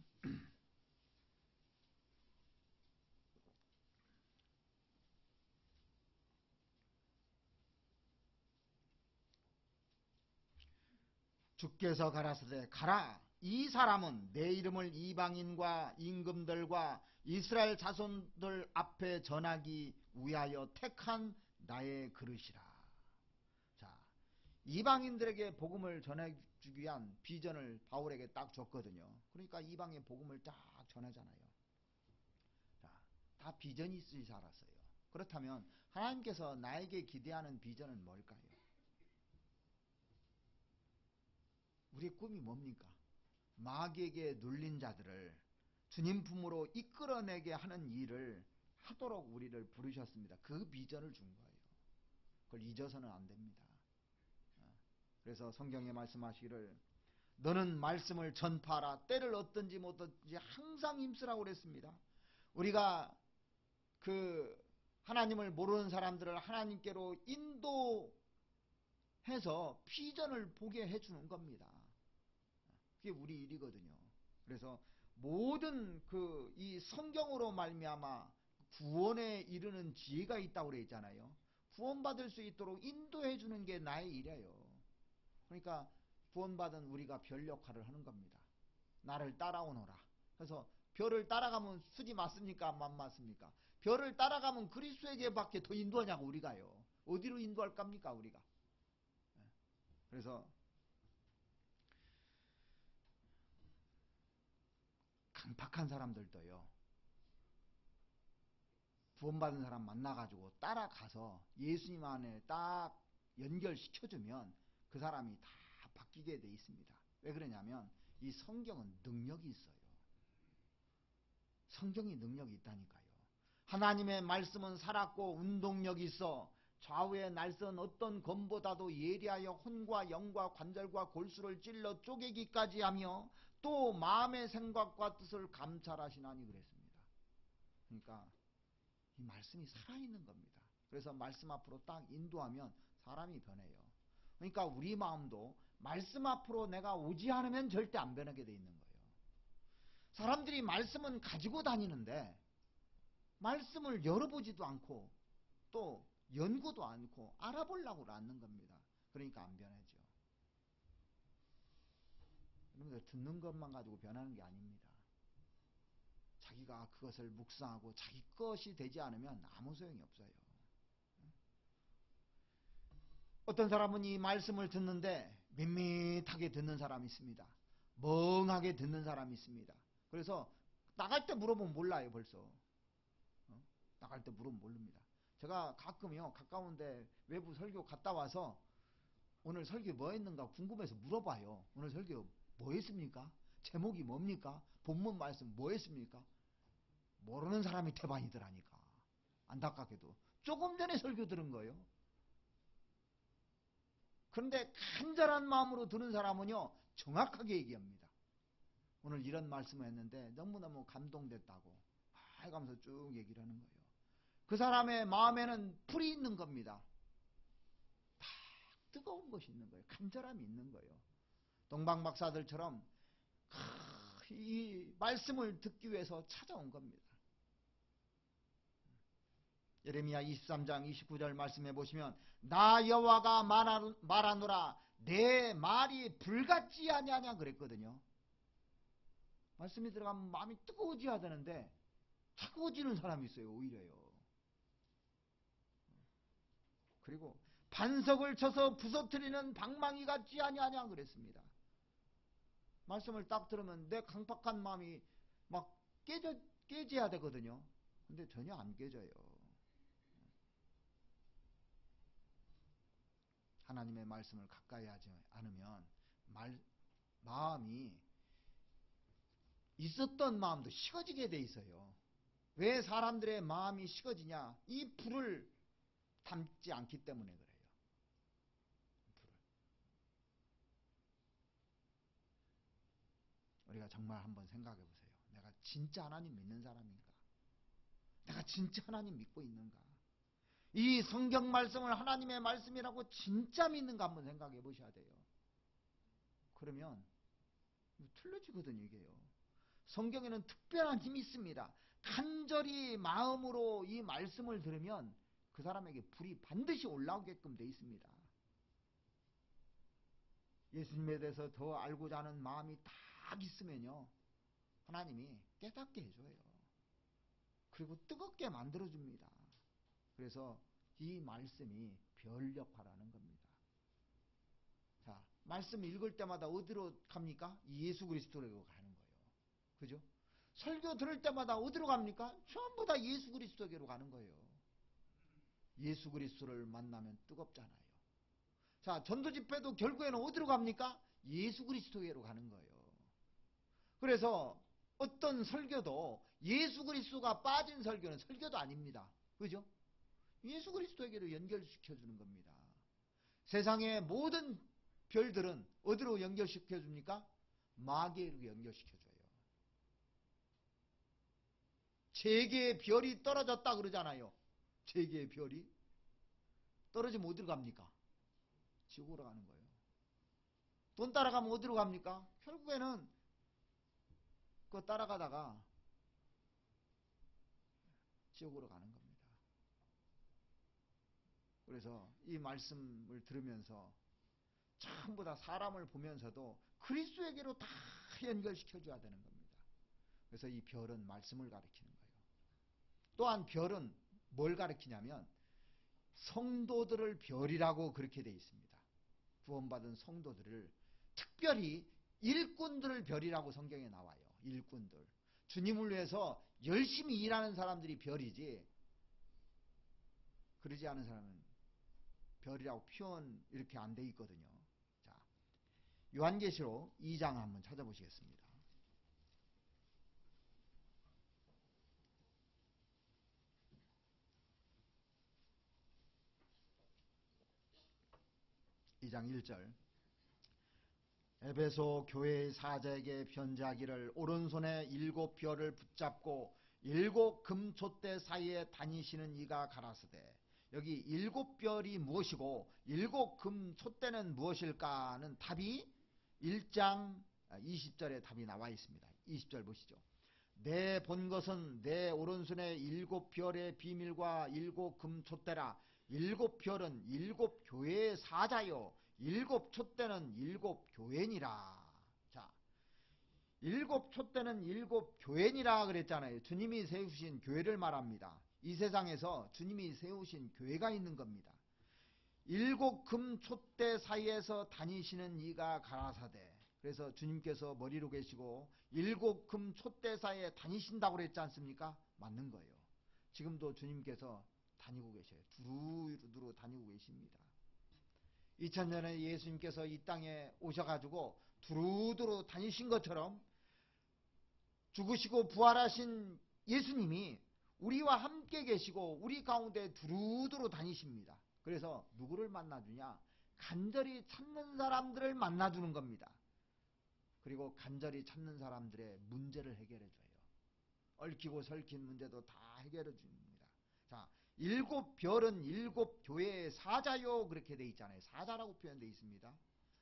주께서 가라사대 가라, 이 사람은 내 이름을 이방인과 임금들과 이스라엘 자손들 앞에 전하기 위하여 택한 나의 그릇이라. 자, 이방인들에게 복음을 전해주기 위한 비전을 바울에게 딱 줬거든요. 그러니까 이방의 복음을 딱 전하잖아요. 자, 다 비전이 있으시 살았어요. 그렇다면 하나님께서 나에게 기대하는 비전은 뭘까요? 우리의 꿈이 뭡니까? 마귀에게 눌린 자들을 주님 품으로 이끌어내게 하는 일을 하도록 우리를 부르셨습니다. 그 비전을 준 거예요. 그걸 잊어서는 안 됩니다. 그래서 성경에 말씀하시기를 너는 말씀을 전파하라. 때를 얻든지 못든지 항상 힘쓰라고 그랬습니다. 우리가 그 하나님을 모르는 사람들을 하나님께로 인도해서 비전을 보게 해주는 겁니다. 그게 우리 일이거든요. 그래서 모든 이 성경으로 말미암아 구원에 이르는 지혜가 있다고 그래 있잖아요. 구원받을 수 있도록 인도해 주는 게 나의 일이에요. 그러니까 구원받은 우리가 별 역할을 하는 겁니다. 나를 따라오너라. 그래서 별을 따라가면 수지 맞습니까? 안 맞습니까? 별을 따라가면 그리스도에게밖에 더 인도하냐고 우리가요. 어디로 인도할 겁니까 우리가? 그래서 강팍한 사람들도요, 구원받은 사람 만나가지고 따라가서 예수님 안에 딱 연결시켜주면 그 사람이 다 바뀌게 돼 있습니다. 왜 그러냐면 이 성경은 능력이 있어요. 성경이 능력이 있다니까요. 하나님의 말씀은 살았고 운동력이 있어 좌우의 날선 어떤 검보다도 예리하여 혼과 영과 관절과 골수를 찔러 쪼개기까지 하며 또 마음의 생각과 뜻을 감찰하시나니 그랬습니다. 그러니까 이 말씀이 살아있는 겁니다. 그래서 말씀 앞으로 딱 인도하면 사람이 변해요. 그러니까 우리 마음도 말씀 앞으로 내가 오지 않으면 절대 안 변하게 돼 있는 거예요. 사람들이 말씀은 가지고 다니는데 말씀을 열어보지도 않고 또 연구도 않고 알아보려고 않는 겁니다. 그러니까 안 변하죠. 여러분들 듣는 것만 가지고 변하는 게 아닙니다. 자기가 그것을 묵상하고 자기 것이 되지 않으면 아무 소용이 없어요. 어떤 사람은 이 말씀을 듣는데 밋밋하게 듣는 사람이 있습니다. 멍하게 듣는 사람이 있습니다. 그래서 나갈 때 물어보면 몰라요, 벌써. 나갈 때 물으면 모릅니다. 제가 가끔요, 가까운데 외부 설교 갔다 와서 오늘 설교 뭐 했는가 궁금해서 물어봐요. 오늘 설교 뭐 했습니까? 제목이 뭡니까? 본문 말씀 뭐 했습니까? 모르는 사람이 태반이더라니까. 안타깝게도. 조금 전에 설교 들은 거예요. 그런데 간절한 마음으로 들은 사람은요, 정확하게 얘기합니다. 오늘 이런 말씀을 했는데 너무너무 감동됐다고 해가면서 쭉 얘기를 하는 거예요. 그 사람의 마음에는 불이 있는 겁니다. 다 뜨거운 것이 있는 거예요. 간절함이 있는 거예요. 동방박사들처럼 이 말씀을 듣기 위해서 찾아온 겁니다. 예레미야 23장 29절 말씀해 보시면 나 여호와가 말하노라 내 말이 불같지 아니하냐 그랬거든요. 말씀이 들어가면 마음이 뜨거워져야 되는데 차가워지는 사람이 있어요. 오히려요. 그리고 반석을 쳐서 부서뜨리는 방망이 같지 아니하냐 그랬습니다. 말씀을 딱 들으면 내 강팍한 마음이 막 깨져야 되거든요. 근데 전혀 안 깨져요. 하나님의 말씀을 가까이 하지 않으면 마음이 있었던 마음도 식어지게 돼 있어요. 왜 사람들의 마음이 식어지냐? 이 불을 담지 않기 때문에 그래요. 우리가 정말 한번 생각해 보세요. 내가 진짜 하나님 믿는 사람인가? 내가 진짜 하나님 믿고 있는가? 이 성경 말씀을 하나님의 말씀이라고 진짜 믿는가 한번 생각해 보셔야 돼요. 그러면 틀려지거든요, 이게요. 성경에는 특별한 힘이 있습니다. 간절히 마음으로 이 말씀을 들으면 그 사람에게 불이 반드시 올라오게끔 되어 있습니다. 예수님에 대해서 더 알고자 하는 마음이 딱 있으면요, 하나님이 깨닫게 해줘요. 그리고 뜨겁게 만들어줍니다. 그래서 이 말씀이 별 역할을 하는 겁니다. 자, 말씀 읽을 때마다 어디로 갑니까? 예수 그리스도로 가는 거예요. 그죠? 설교 들을 때마다 어디로 갑니까? 전부 다 예수 그리스도에게로 가는 거예요. 예수 그리스도를 만나면 뜨겁잖아요. 자, 전도 집회도 결국에는 어디로 갑니까? 예수 그리스도에게로 가는 거예요. 그래서 어떤 설교도 예수 그리스도가 빠진 설교는 설교도 아닙니다. 그죠? 예수 그리스도에게로 연결시켜 주는 겁니다. 세상의 모든 별들은 어디로 연결시켜 줍니까? 마귀로 연결시켜 줘요. 제 개의 별이 떨어졌다 그러잖아요. 제 개의 별이 떨어지면 어디로 갑니까? 지옥으로 가는 거예요. 돈 따라가면 어디로 갑니까? 결국에는 그거 따라가다가 지옥으로 가는 겁니다. 그래서 이 말씀을 들으면서 전부 다 사람을 보면서도 그리스도에게로 다 연결시켜줘야 되는 겁니다. 그래서 이 별은 말씀을 가리키는 거예요. 또한 별은 뭘 가리키냐면 성도들을 별이라고 그렇게 되어 있습니다. 구원받은 성도들을 특별히 일꾼들을 별이라고 성경에 나와요. 일꾼들. 주님을 위해서 열심히 일하는 사람들이 별이지 그러지 않은 사람은 별이라고 표현 이렇게 안 돼 있거든요. 자, 요한계시록 2장 한번 찾아보시겠습니다. 이 장 1절 에베소 교회의 사자에게 편지하기를 오른손에 7별을 붙잡고 7금촛대 사이에 다니시는 이가 가라사대. 여기 7별이 무엇이고 7금촛대는 무엇일까는 답이 1장 20절에 답이 나와 있습니다. 20절 보시죠. 내 본 것은 내 오른손에 7별의 비밀과 7금촛대라. 7별은 7교회의 사자요 7촛대는 7교회니라. 자, 7촛대는 7교회니라 그랬잖아요. 주님이 세우신 교회를 말합니다. 이 세상에서 주님이 세우신 교회가 있는 겁니다. 7금촛대 사이에서 다니시는 이가 가라사대. 그래서 주님께서 머리로 계시고 7금 촛대사에 다니신다고 그랬지 않습니까? 맞는 거예요. 지금도 주님께서 다니고 계셔요. 두루두루 다니고 계십니다. 2000년에 예수님께서 이 땅에 오셔가지고 두루두루 다니신 것처럼 죽으시고 부활하신 예수님이 우리와 함께 계시고 우리 가운데 두루두루 다니십니다. 그래서 누구를 만나주냐? 간절히 찾는 사람들을 만나주는 겁니다. 그리고 간절히 찾는 사람들의 문제를 해결해줘요. 얽히고 설킨 문제도 다 해결해 줍니다. 자, 7별은 7교회의 사자요 그렇게 돼 있잖아요. 사자라고 표현되어 있습니다.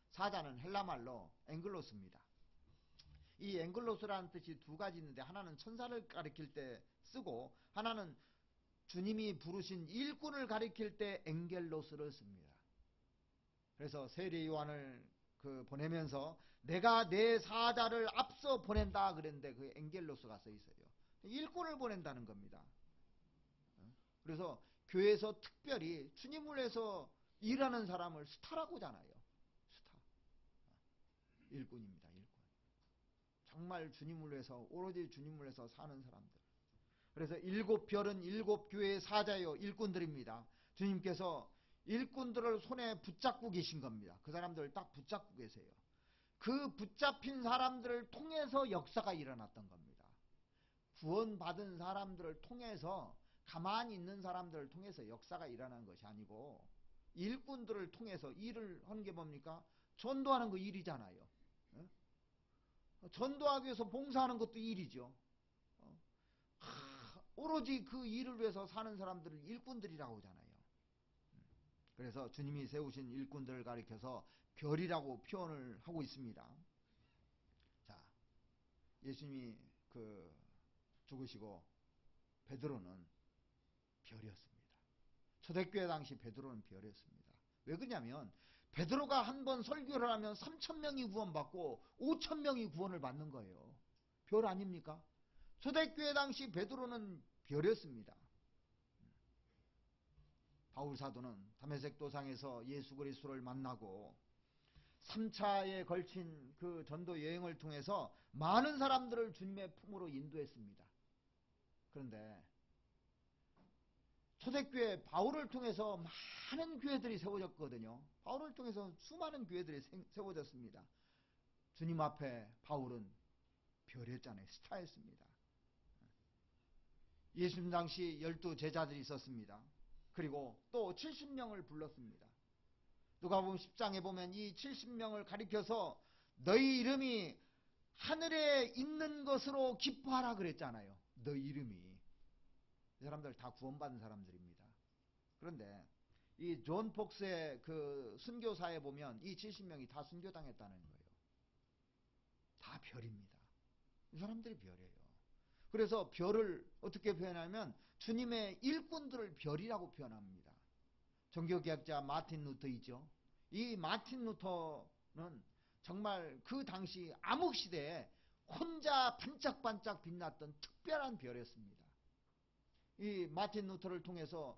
사자는 헬라말로 앵글로스입니다. 이 앵글로스라는 뜻이 두 가지 있는데 하나는 천사를 가리킬 때 쓰고 하나는 주님이 부르신 일꾼을 가리킬 때 앵겔로스를 씁니다. 그래서 세례 요한을 보내면서 내가 내 사자를 앞서 보낸다 그랬는데 그 앵겔로스가 써 있어요. 일꾼을 보낸다는 겁니다. 그래서 교회에서 특별히 주님을 위해서 일하는 사람을 스타라고 하잖아요. 스타. 일꾼입니다. 일꾼. 정말 주님을 위해서 오로지 주님을 위해서 사는 사람들. 그래서 7별은 7교회의 사자요 일꾼들입니다. 주님께서 일꾼들을 손에 붙잡고 계신 겁니다. 그 사람들을 딱 붙잡고 계세요. 그 붙잡힌 사람들을 통해서 역사가 일어났던 겁니다. 구원받은 사람들을 통해서 가만히 있는 사람들을 통해서 역사가 일어난 것이 아니고 일꾼들을 통해서 일을 하는 게 뭡니까? 전도하는 거 일이잖아요. 전도하기 위해서 봉사하는 것도 일이죠. 오로지 그 일을 위해서 사는 사람들을 일꾼들이라고 하잖아요. 그래서 주님이 세우신 일꾼들을 가리켜서 별이라고 표현을 하고 있습니다. 자, 예수님이 죽으시고 베드로는 별이었습니다. 초대교회 당시 베드로는 별이었습니다. 왜 그러냐면 베드로가 한 번 설교를 하면 3,000명이 구원받고 5,000명이 구원을 받는 거예요. 별 아닙니까? 초대교회 당시 베드로는 별이었습니다. 바울 사도는 다메섹 도상에서 예수 그리스도를 만나고 3차에 걸친 그 전도 여행을 통해서 많은 사람들을 주님의 품으로 인도했습니다. 그런데 초대교회 바울을 통해서 많은 교회들이 세워졌거든요. 바울을 통해서 수많은 교회들이 세워졌습니다. 주님 앞에 바울은 별이었잖아요. 스타였습니다. 예수님 당시 12제자들이 있었습니다. 그리고 또 70명을 불렀습니다. 누가복음 10장에 보면 이 70명을 가리켜서 너희 이름이 하늘에 있는 것으로 기뻐하라 그랬잖아요. 너희 이름이. 이 사람들 다 구원받은 사람들입니다. 그런데 이 존 폭스의 그 순교사에 보면 이 70명이 다 순교당했다는 거예요. 다 별입니다. 이 사람들이 별이에요. 그래서 별을 어떻게 표현하면 주님의 일꾼들을 별이라고 표현합니다. 종교개혁자 마틴 루터 있죠. 이 마틴 루터는 정말 그 당시 암흑시대에 혼자 반짝반짝 빛났던 특별한 별이었습니다. 이 마틴 루터를 통해서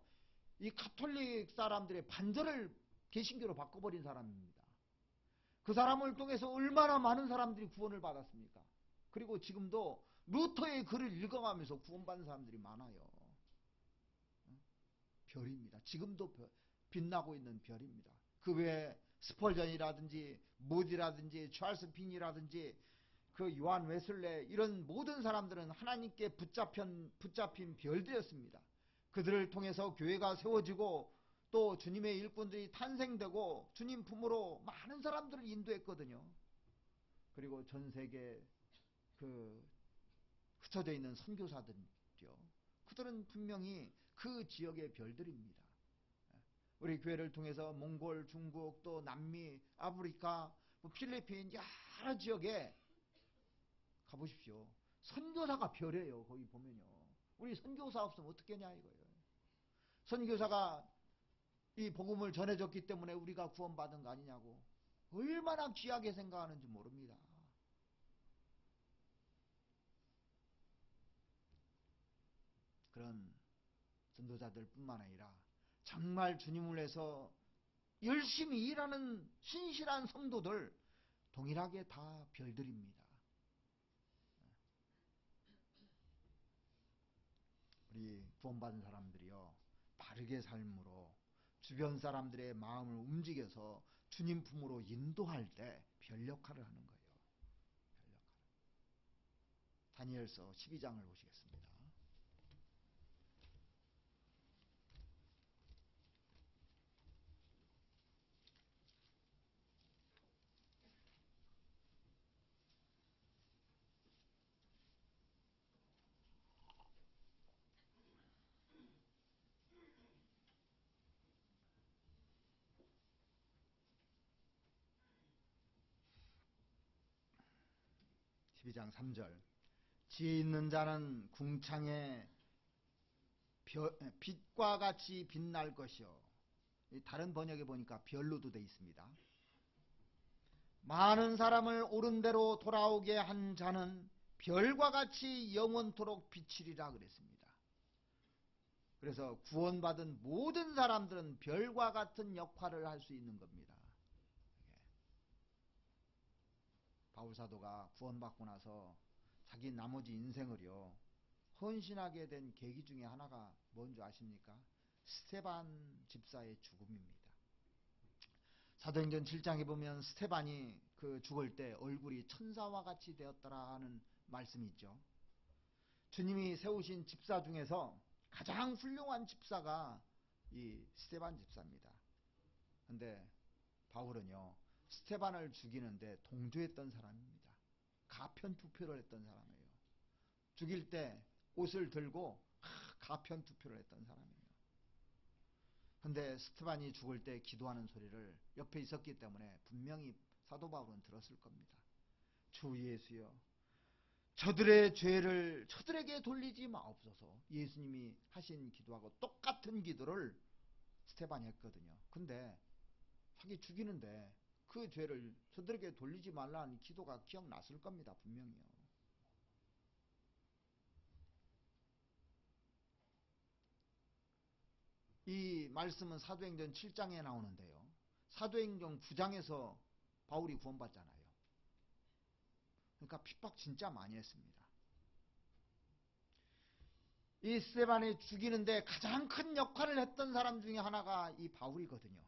이 가톨릭 사람들의 반절을 개신교로 바꿔버린 사람입니다. 그 사람을 통해서 얼마나 많은 사람들이 구원을 받았습니까? 그리고 지금도 루터의 글을 읽어가면서 구원받는 사람들이 많아요. 별입니다. 지금도 빛나고 있는 별입니다. 그 외에 스펄전이라든지 무디라든지 찰스 핀이라든지 그 요한 웨슬레 이런 모든 사람들은 하나님께 붙잡힌 별들이었습니다. 그들을 통해서 교회가 세워지고 또 주님의 일꾼들이 탄생되고 주님 품으로 많은 사람들을 인도했거든요. 그리고 전 세계 흩어져 있는 선교사들이죠. 그들은 분명히 그 지역의 별들입니다. 우리 교회를 통해서 몽골, 중국, 또 남미, 아프리카, 필리핀 여러 지역에 가보십시오. 선교사가 별이에요. 거기 보면요. 우리 선교사 없으면 어떻게 하냐 이거예요. 선교사가 이 복음을 전해줬기 때문에 우리가 구원받은 거 아니냐고 얼마나 귀하게 생각하는지 모릅니다. 그런 전도자들 뿐만 아니라 정말 주님을 위해서 열심히 일하는 신실한 성도들, 동일하게 다 별들입니다. 우리 구원받은 사람들이요, 바르게 삶으로 주변 사람들의 마음을 움직여서 주님 품으로 인도할 때 별 역할을 하는 거예요. 별 역할. 다니엘서 12장을 보시겠습니다. 12장 3절. 지혜 있는 자는 궁창에 빛과 같이 빛날 것이요. 다른 번역에 보니까 별로도 되어 있습니다. 많은 사람을 옳은 대로 돌아오게 한 자는 별과 같이 영원토록 비치리라 그랬습니다. 그래서 구원받은 모든 사람들은 별과 같은 역할을 할 수 있는 겁니다. 바울사도가 구원받고 나서 자기 나머지 인생을요, 헌신하게 된 계기 중에 하나가 뭔지 아십니까? 스테반 집사의 죽음입니다. 사도행전 7장에 보면 스테반이 그 죽을 때 얼굴이 천사와 같이 되었더라 하는 말씀이 있죠. 주님이 세우신 집사 중에서 가장 훌륭한 집사가 이 스테반 집사입니다. 근데 바울은요, 스테반을 죽이는데 동조했던 사람입니다. 가편투표를 했던 사람이에요. 죽일 때 옷을 들고 가편투표를 했던 사람이에요. 근데 스테반이 죽을 때 기도하는 소리를 옆에 있었기 때문에 분명히 사도 바울은 들었을 겁니다. 주 예수여, 저들의 죄를 저들에게 돌리지 마옵소서. 예수님이 하신 기도하고 똑같은 기도를 스테반이 했거든요. 근데 자기 죽이는데 그 죄를 저들에게 돌리지 말라는 기도가 기억났을 겁니다. 분명히요. 이 말씀은 사도행전 7장에 나오는데요, 사도행전 9장에서 바울이 구원받잖아요. 그러니까 핍박 진짜 많이 했습니다. 이 스테반을 죽이는데 가장 큰 역할을 했던 사람 중에 하나가 이 바울이거든요.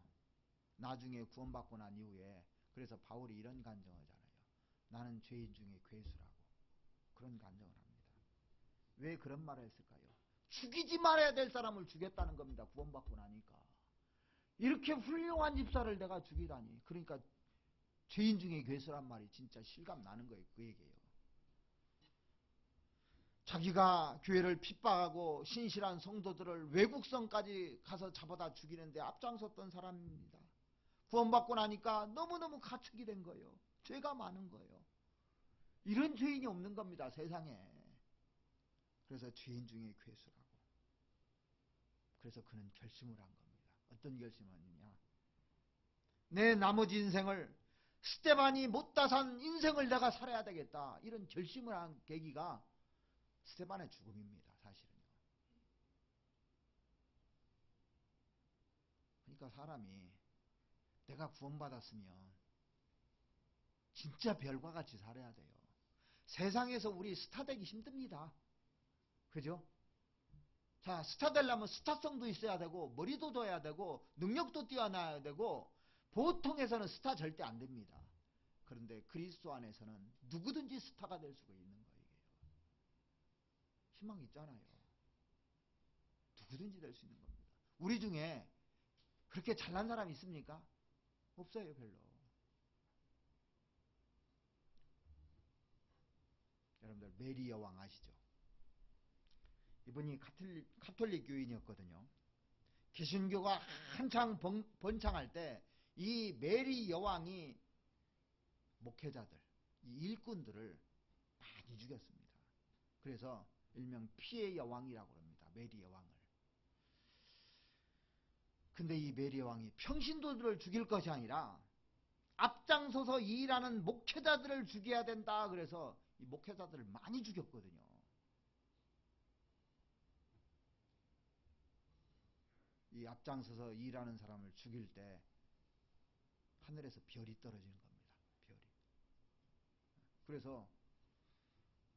나중에 구원받고 난 이후에 그래서 바울이 이런 간증을 하잖아요. 나는 죄인 중에 괴수라고. 그런 간증을 합니다. 왜 그런 말을 했을까요? 죽이지 말아야 될 사람을 죽였다는 겁니다. 구원받고 나니까. 이렇게 훌륭한 집사를 내가 죽이다니. 그러니까 죄인 중에 괴수란 말이 진짜 실감 나는 거예요. 그 얘기예요. 자기가 교회를 핍박하고 신실한 성도들을 외국성까지 가서 잡아다 죽이는데 앞장섰던 사람입니다. 구원받고 나니까 너무너무 가축이 된 거예요. 죄가 많은 거예요. 이런 죄인이 없는 겁니다. 세상에. 그래서 죄인 중에 괴수라고. 그래서 그는 결심을 한 겁니다. 어떤 결심을 했느냐. 내 나머지 인생을 스테반이 못다 산 인생을 내가 살아야 되겠다. 이런 결심을 한 계기가 스테반의 죽음입니다. 사실은요. 그러니까 사람이 내가 구원받았으면 진짜 별과 같이 살아야 돼요. 세상에서 우리 스타 되기 힘듭니다. 그죠? 자, 스타 되려면 스타성도 있어야 되고 머리도 둬야 되고 능력도 뛰어나야 되고 보통에서는 스타 절대 안 됩니다. 그런데 그리스도 안에서는 누구든지 스타가 될 수가 있는 거예요. 희망이 있잖아요. 누구든지 될 수 있는 겁니다. 우리 중에 그렇게 잘난 사람이 있습니까? 없어요, 별로. 여러분들 메리 여왕 아시죠? 이분이 카톨릭 교인이었거든요. 개신교가 한창 번창할 때 이 메리 여왕이 목회자들, 이 일꾼들을 많이 죽였습니다. 그래서 일명 피해 여왕이라고 합니다. 메리 여왕을. 근데 이 메리 여왕이 평신도들을 죽일 것이 아니라 앞장서서 일하는 목회자들을 죽여야 된다. 그래서 이 목회자들을 많이 죽였거든요. 이 앞장서서 일하는 사람을 죽일 때 하늘에서 별이 떨어지는 겁니다. 별이. 그래서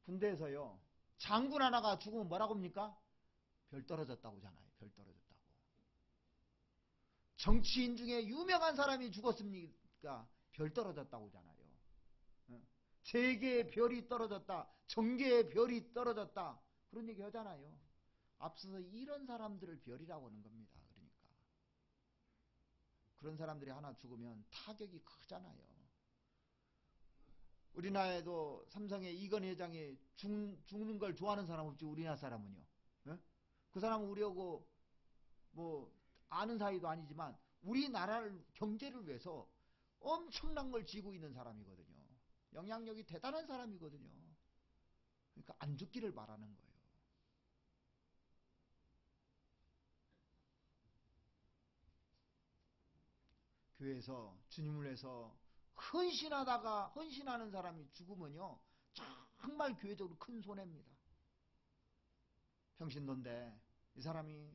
군대에서요, 장군 하나가 죽으면 뭐라고 합니까? 별 떨어졌다고 하잖아요. 별 떨어졌다고. 정치인 중에 유명한 사람이 죽었습니까? 별 떨어졌다고 하잖아요. 세계의 별이 떨어졌다. 정계의 별이 떨어졌다. 그런 얘기 하잖아요. 앞서서 이런 사람들을 별이라고 하는 겁니다. 그러니까 그런 사람들이 하나 죽으면 타격이 크잖아요. 우리나라에도 삼성의 이건희 회장이 죽는 걸 좋아하는 사람 없지. 우리나라 사람은요. 그 사람은 우리하고 뭐 아는 사이도 아니지만 우리나라를 경제를 위해서 엄청난 걸 쥐고 있는 사람이거든요. 영향력이 대단한 사람이거든요. 그러니까 안 죽기를 바라는 거예요. 교회에서 주님을 위해서 헌신하는 사람이 죽으면요, 정말 교회적으로 큰 손해입니다. 평신도인데 이 사람이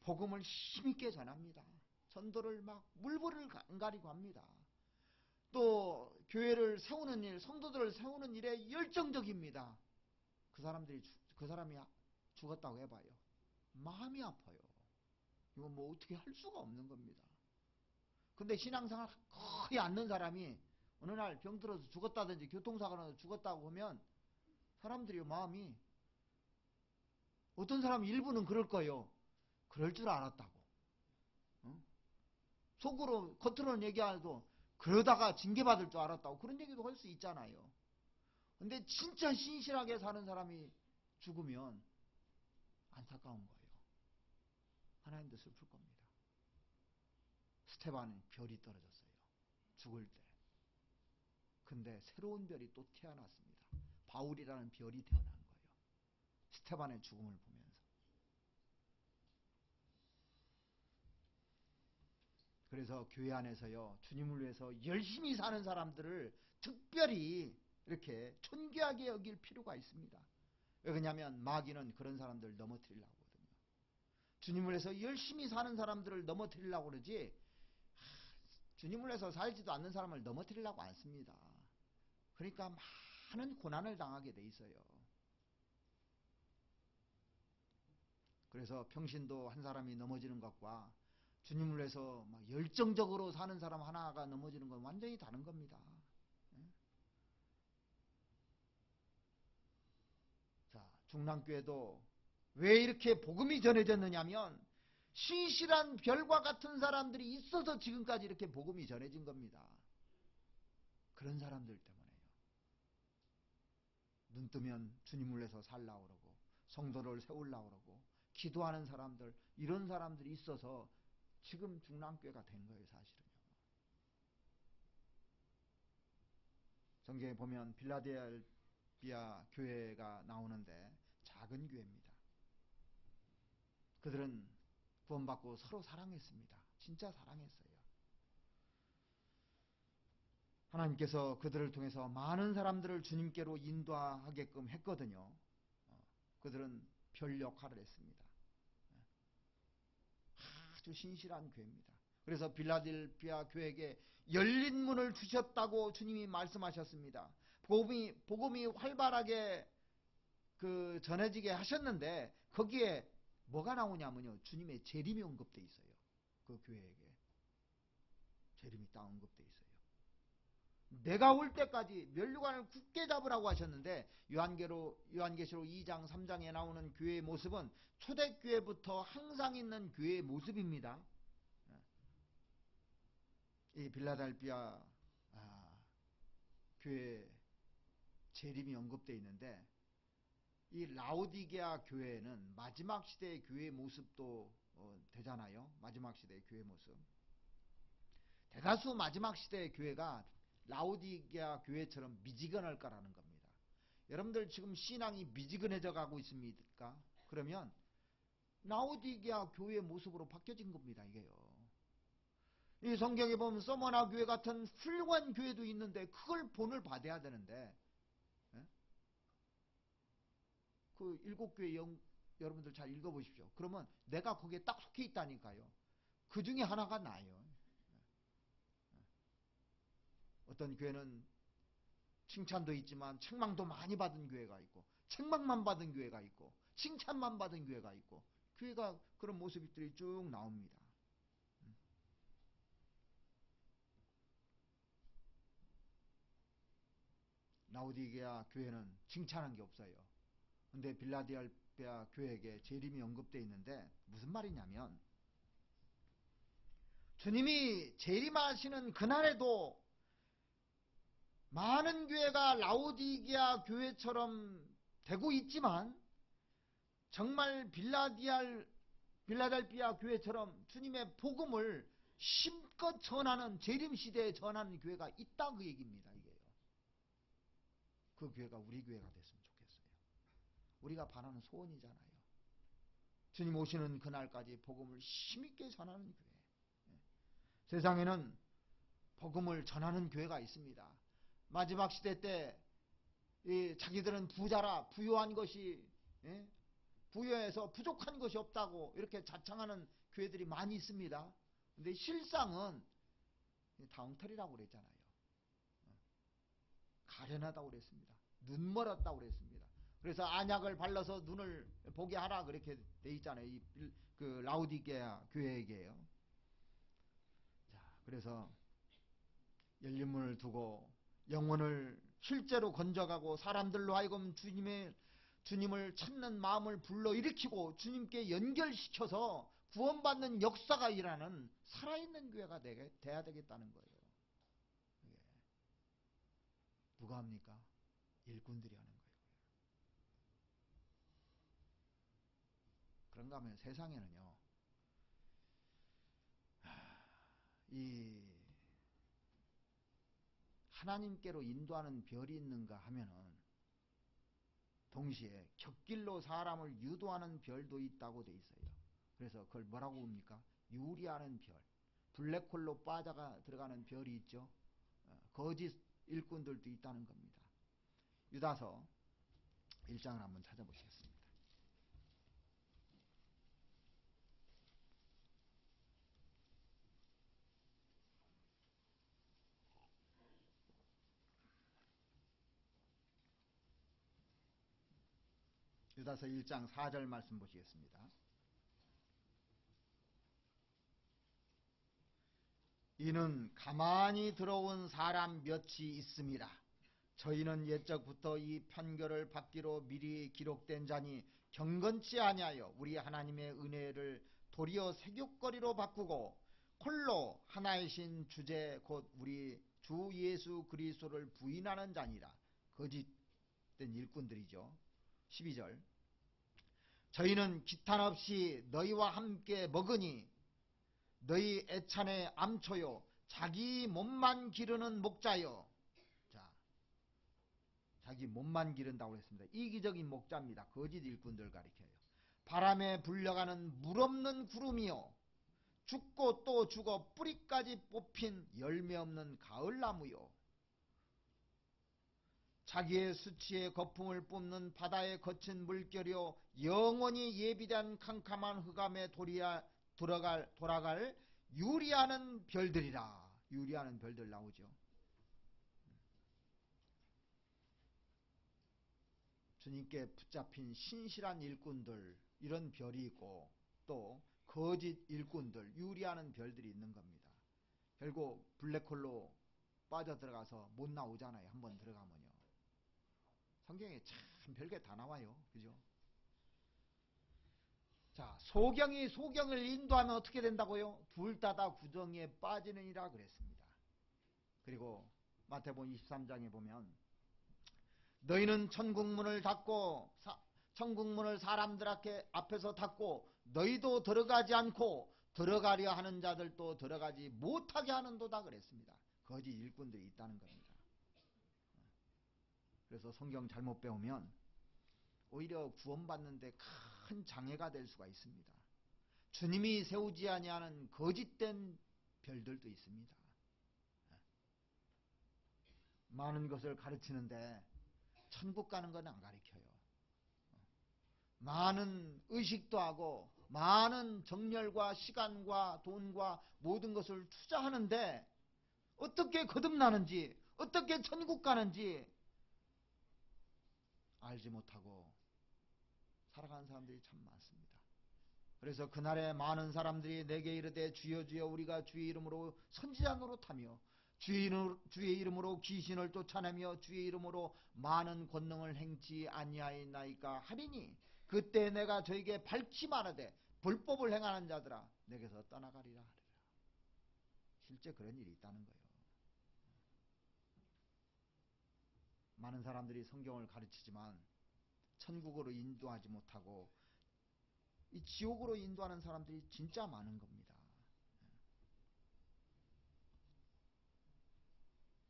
복음을 힘있게 전합니다. 전도를 막 물불을 안 가리고 합니다. 또 교회를 세우는 일, 성도들을 세우는 일에 열정적입니다. 그 사람이 죽었다고 해봐요. 마음이 아파요. 이건 뭐 어떻게 할 수가 없는 겁니다. 근데 신앙생활 거의 않는 사람이 어느 날 병들어서 죽었다든지 교통사고 나서 죽었다고 하면 사람들이 마음이, 어떤 사람 일부는 그럴 거예요. 그럴 줄 알았다고. 속으로 겉으로는 얘기 안 해도 그러다가 징계받을 줄 알았다고, 그런 얘기도 할 수 있잖아요. 근데 진짜 신실하게 사는 사람이 죽으면 안타까운 거예요. 하나님도 슬플 겁니다. 스테반은 별이 떨어졌어요. 죽을 때. 근데 새로운 별이 또 태어났습니다. 바울이라는 별이 태어난 거예요. 스테반의 죽음을 보면서. 그래서 교회 안에서요, 주님을 위해서 열심히 사는 사람들을 특별히 이렇게 존귀하게 여길 필요가 있습니다. 왜 그러냐면 마귀는 그런 사람들을 넘어뜨리려고 하거든요. 주님을 위해서 열심히 사는 사람들을 넘어뜨리려고 그러지, 주님을 위해서 살지도 않는 사람을 넘어뜨리려고 안 씁니다. 그러니까 많은 고난을 당하게 돼 있어요. 그래서 평신도 한 사람이 넘어지는 것과 주님을 위해서 막 열정적으로 사는 사람 하나가 넘어지는 건 완전히 다른 겁니다. 자, 중랑교회도 왜 이렇게 복음이 전해졌느냐면 신실한 별과 같은 사람들이 있어서 지금까지 이렇게 복음이 전해진 겁니다. 그런 사람들 때문에요. 눈 뜨면 주님을 위해서 살라고 그러고 성도를 세우려고 그러고 기도하는 사람들, 이런 사람들이 있어서 지금 중랑교회가 된 거예요, 사실은요. 성경에 보면 빌라델비아 교회가 나오는데 작은 교회입니다. 그들은 구원받고 서로 사랑했습니다. 진짜 사랑했어요. 하나님께서 그들을 통해서 많은 사람들을 주님께로 인도하게끔 했거든요. 그들은 별 역할을 했습니다. 아주 신실한 교회입니다. 그래서 빌라델비아 교회에게 열린 문을 주셨다고 주님이 말씀하셨습니다. 복음이 활발하게 전해지게 하셨는데 거기에 뭐가 나오냐면요, 주님의 재림이 언급되어 있어요. 그 교회에게 재림이 딱 언급되어 있어요. 내가 올 때까지 면류관을 굳게 잡으라고 하셨는데 요한계시록 2장 3장에 나오는 교회의 모습은 초대교회부터 항상 있는 교회의 모습입니다. 이 빌라델비아 교회 재림이 언급되어 있는데, 이 라오디게아 교회는 마지막 시대의 교회의 모습도 되잖아요. 마지막 시대의 교회 모습. 대다수 마지막 시대의 교회가 라오디게아 교회처럼 미지근할 거라는 겁니다. 여러분들 지금 신앙이 미지근해져 가고 있습니까? 그러면 라오디게아 교회의 모습으로 바뀌어진 겁니다. 이게요. 이 성경에 보면 서머나 교회 같은 훌륭한 교회도 있는데 그걸 본을 받아야 되는데, 그 7교회 여러분들 잘 읽어보십시오. 그러면 내가 거기에 딱 속해 있다니까요. 그 중에 하나가 나예요. 어떤 교회는 칭찬도 있지만 책망도 많이 받은 교회가 있고, 책망만 받은 교회가 있고, 칭찬만 받은 교회가 있고, 교회가 그런 모습들이 쭉 나옵니다. 라오디게아 교회는 칭찬한 게 없어요. 근데 빌라델피아 교회에게 재림이 언급되어 있는데 무슨 말이냐면, 주님이 재림하시는 그날에도 많은 교회가 라오디게아 교회처럼 되고 있지만, 정말 빌라델피아 교회처럼 주님의 복음을 힘껏 전하는, 재림시대에 전하는 교회가 있다, 그 얘기입니다. 이게요. 그 교회가 우리 교회가 됐으면 좋겠어요. 우리가 바라는 소원이잖아요. 주님 오시는 그날까지 복음을 힘있게 전하는 교회. 세상에는 복음을 전하는 교회가 있습니다. 마지막 시대 때 자기들은 부자라, 부유한 것이, 부유해서 부족한 것이 없다고 이렇게 자창하는 교회들이 많이 있습니다. 근데 실상은 다 엉터리라고 그랬잖아요. 가련하다고 그랬습니다. 눈 멀었다고 그랬습니다. 그래서 안약을 발라서 눈을 보게 하라 그렇게 돼 있잖아요. 그 라오디게아 교회에게요. 자, 그래서 열린 문을 두고 영혼을 실제로 건져가고 사람들로 하여금 주님을 찾는 마음을 불러일으키고 주님께 연결시켜서 구원받는 역사가 일하는 살아있는 교회가 돼야 되겠다는 거예요. 누가 합니까? 일꾼들이 하는 거예요. 그런가 하면 세상에는요, 이 하나님께로 인도하는 별이 있는가 하면은 동시에 곁길로 사람을 유도하는 별도 있다고 돼 있어요. 그래서 그걸 뭐라고 봅니까? 유리하는 별, 블랙홀로 빠져가 들어가는 별이 있죠. 거짓 일꾼들도 있다는 겁니다. 유다서 1장을 한번 찾아보시겠습니다. 유다서 1장 4절 말씀 보시겠습니다. 이는 가만히 들어온 사람 몇이 있음이라. 저희는 옛적부터 이 판결을 받기로 미리 기록된 자니 경건치 아니하여 우리 하나님의 은혜를 도리어 세귑거리로 바꾸고 홀로 하나이신 주제 곧 우리 주 예수 그리스도를 부인하는 자니라. 거짓된 일꾼들이죠. 12절 저희는 기탄 없이 너희와 함께 먹으니 너희 애찬의 암초요 자기 몸만 기르는 목자요. 자, 자기 몸만 기른다고 했습니다. 이기적인 목자입니다. 거짓 일꾼들 가리켜요. 바람에 불려가는 물없는 구름이요 죽고 또 죽어 뿌리까지 뽑힌 열매 없는 가을나무요 자기의 수치의 거품을 뿜는 바다의 거친 물결이요 영원히 예비된 캄캄한 흑암에 돌아갈 유리하는 별들이라. 유리하는 별들 나오죠. 주님께 붙잡힌 신실한 일꾼들, 이런 별이 있고 또 거짓 일꾼들, 유리하는 별들이 있는 겁니다. 결국 블랙홀로 빠져들어가서 못 나오잖아요. 한번 들어가면요. 성경에 참 별게 다 나와요. 그죠? 자, 소경을 인도하면 어떻게 된다고요? 둘 다 구덩이에 빠지느니라 그랬습니다. 그리고 마태복음 23장에 보면 너희는 천국문을 닫고 천국문을 사람들 앞에서 닫고 너희도 들어가지 않고 들어가려 하는 자들도 들어가지 못하게 하는도다 그랬습니다. 거짓 일꾼들이 있다는 겁니다. 그래서 성경 잘못 배우면 오히려 구원받는데 큰 장애가 될 수가 있습니다. 주님이 세우지 아니하는 거짓된 별들도 있습니다. 많은 것을 가르치는데 천국 가는 건 안 가르쳐요. 많은 의식도 하고 많은 정열과 시간과 돈과 모든 것을 투자하는데 어떻게 거듭나는지, 어떻게 천국 가는지 알지 못하고 살아가는 사람들이 참 많습니다. 그래서 그날에 많은 사람들이 내게 이르되 주여 주여 우리가 주의 이름으로 선지자 노릇하며 주의 이름으로 귀신을 쫓아내며 주의 이름으로 많은 권능을 행치 아니하였나이까 하리니 그때 내가 저에게 밝히 말하되 불법을 행하는 자들아 내게서 떠나가리라 하리라. 실제 그런 일이 있다는 거예요. 많은 사람들이 성경을 가르치지만 천국으로 인도하지 못하고 이 지옥으로 인도하는 사람들이 진짜 많은 겁니다.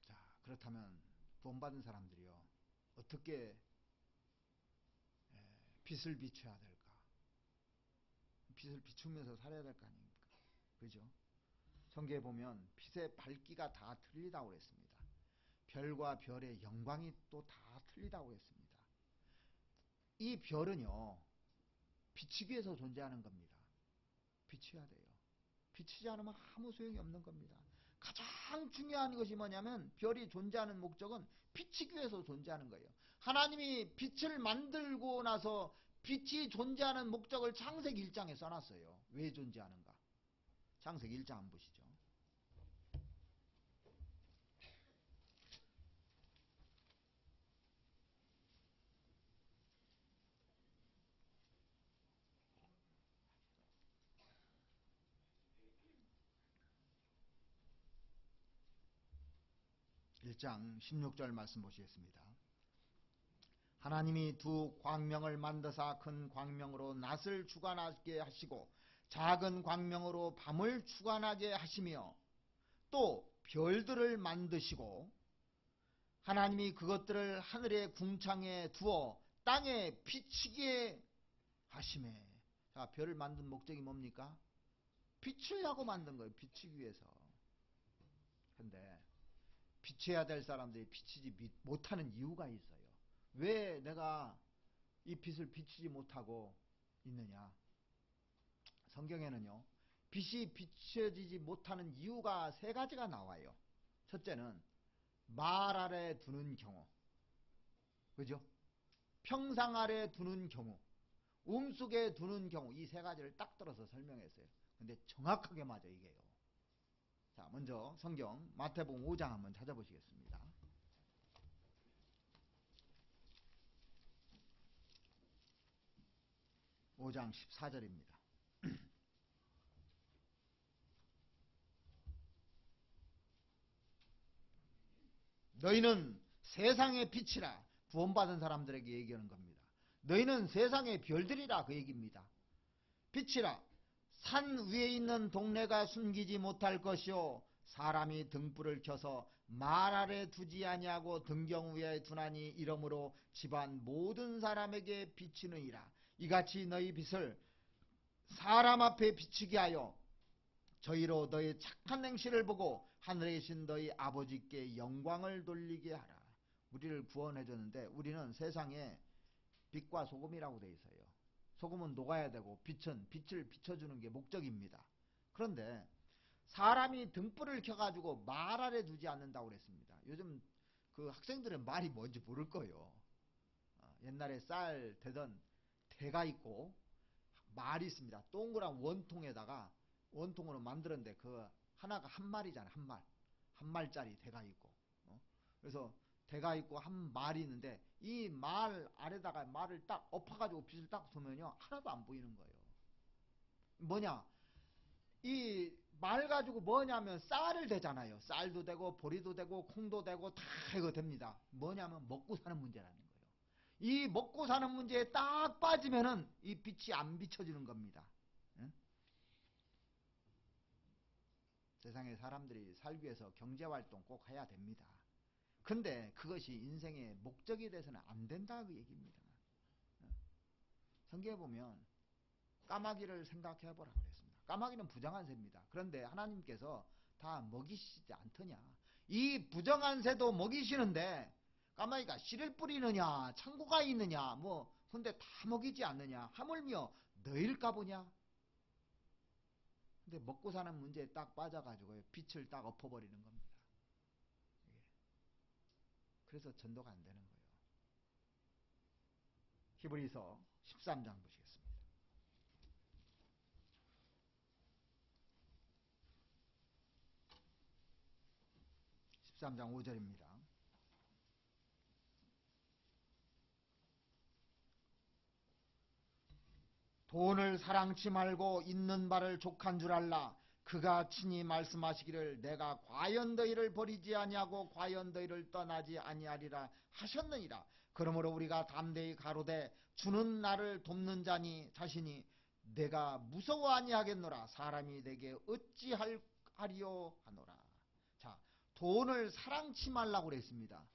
자, 그렇다면 구원받은 사람들이요 어떻게 빛을 비춰야 될까? 빛을 비추면서 살아야 될 거 아닙니까? 그죠? 성경에 보면 빛의 밝기가 다 틀리다고 그랬습니다. 별과 별의 영광이 또 다 틀리다고 했습니다. 이 별은요 비치기 위해서 존재하는 겁니다. 비춰야 돼요. 비치지 않으면 아무 소용이 없는 겁니다. 가장 중요한 것이 뭐냐면 별이 존재하는 목적은 비치기 위해서 존재하는 거예요. 하나님이 빛을 만들고 나서 빛이 존재하는 목적을 창세기 1장에 써놨어요. 왜 존재하는가? 창세기 1장 한번 보시죠. 1장 16절 말씀 보시겠습니다. 하나님이 두 광명을 만드사 큰 광명으로 낮을 주관하게 하시고 작은 광명으로 밤을 주관하게 하시며 또 별들을 만드시고 하나님이 그것들을 하늘의 궁창에 두어 땅에 비치게 하시매. 자, 별을 만든 목적이 뭡니까? 비추려고 만든 거예요. 비추기 위해서. 근데 비춰야 될 사람들이 비치지 못하는 이유가 있어요. 왜 내가 이 빛을 비추지 못하고 있느냐? 성경에는요 빛이 비춰지지 못하는 이유가 세 가지가 나와요. 첫째는 말 아래 두는 경우, 그죠? 평상 아래 두는 경우, 속에 두는 경우, 이 세 가지를 딱 들어서 설명했어요. 근데 정확하게 맞아 이게요. 자, 먼저 성경 마태복음 5장 한번 찾아보시겠습니다. 5장 14절입니다. 너희는 세상의 빛이라. 구원받은 사람들에게 얘기하는 겁니다. 너희는 세상의 별들이라 그 얘기입니다. 빛이라. 산 위에 있는 동네가 숨기지 못할 것이요 사람이 등불을 켜서 말 아래 두지 아니하고 등경 위에 두나니 이러므로 집안 모든 사람에게 비치느니라. 이같이 너희 빛을 사람 앞에 비치게 하여 저희로 너희 착한 행실을 보고 하늘에 계신 너희 아버지께 영광을 돌리게 하라. 우리를 구원해 줬는데 우리는 세상에 빛과 소금이라고 되어 있어요. 소금은 녹아야 되고 빛은 빛을 비춰주는 게 목적입니다. 그런데 사람이 등불을 켜가지고 말 아래 두지 않는다고 그랬습니다. 요즘 그 학생들은 말이 뭔지 모를 거예요. 옛날에 쌀 되던 대가 있고 말이 있습니다. 동그란 원통에다가 원통으로 만들었는데 그 하나가 한 말이잖아요. 한 말. 한 말짜리 대가 있고. 그래서 대가 있고 한 말이 있는데 이 말 아래다가 말을 딱 엎어가지고 빛을 딱 두면요. 하나도 안 보이는 거예요. 뭐냐? 이 말 가지고 뭐냐면 쌀을 대잖아요. 쌀도 되고 보리도 되고 콩도 되고 다 이거 됩니다. 뭐냐면 먹고 사는 문제라는 거예요. 이 먹고 사는 문제에 딱 빠지면은 이 빛이 안 비춰지는 겁니다. 응? 세상에 사람들이 살기 위해서 경제활동 꼭 해야 됩니다. 근데 그것이 인생의 목적이 돼서는 안 된다 그 얘기입니다. 성경에 보면 까마귀를 생각해 보라 그랬습니다. 까마귀는 부정한 새입니다. 그런데 하나님께서 다 먹이시지 않더냐. 이 부정한 새도 먹이시는데 까마귀가 씨를 뿌리느냐 창고가 있느냐 뭐 근데 다 먹이지 않느냐 하물며 너일까 보냐. 근데 먹고 사는 문제에 딱 빠져가지고 빛을 딱 엎어버리는 겁니다. 그래서 전도가 안 되는 거예요. 히브리서 13장 보시겠습니다. 13장 5절입니다. 돈을 사랑치 말고 있는 바를 족한 줄 알라. 그가 친히 말씀하시기를 내가 과연 너희를 버리지 아니하고 과연 너희를 떠나지 아니하리라 하셨느니라. 그러므로 우리가 담대히 가로되 주는 나를 돕는 자니 자신이 내가 무서워 아니하겠노라. 사람이 내게 어찌하리요 하노라. 자, 돈을 사랑치 말라고 그랬습니다.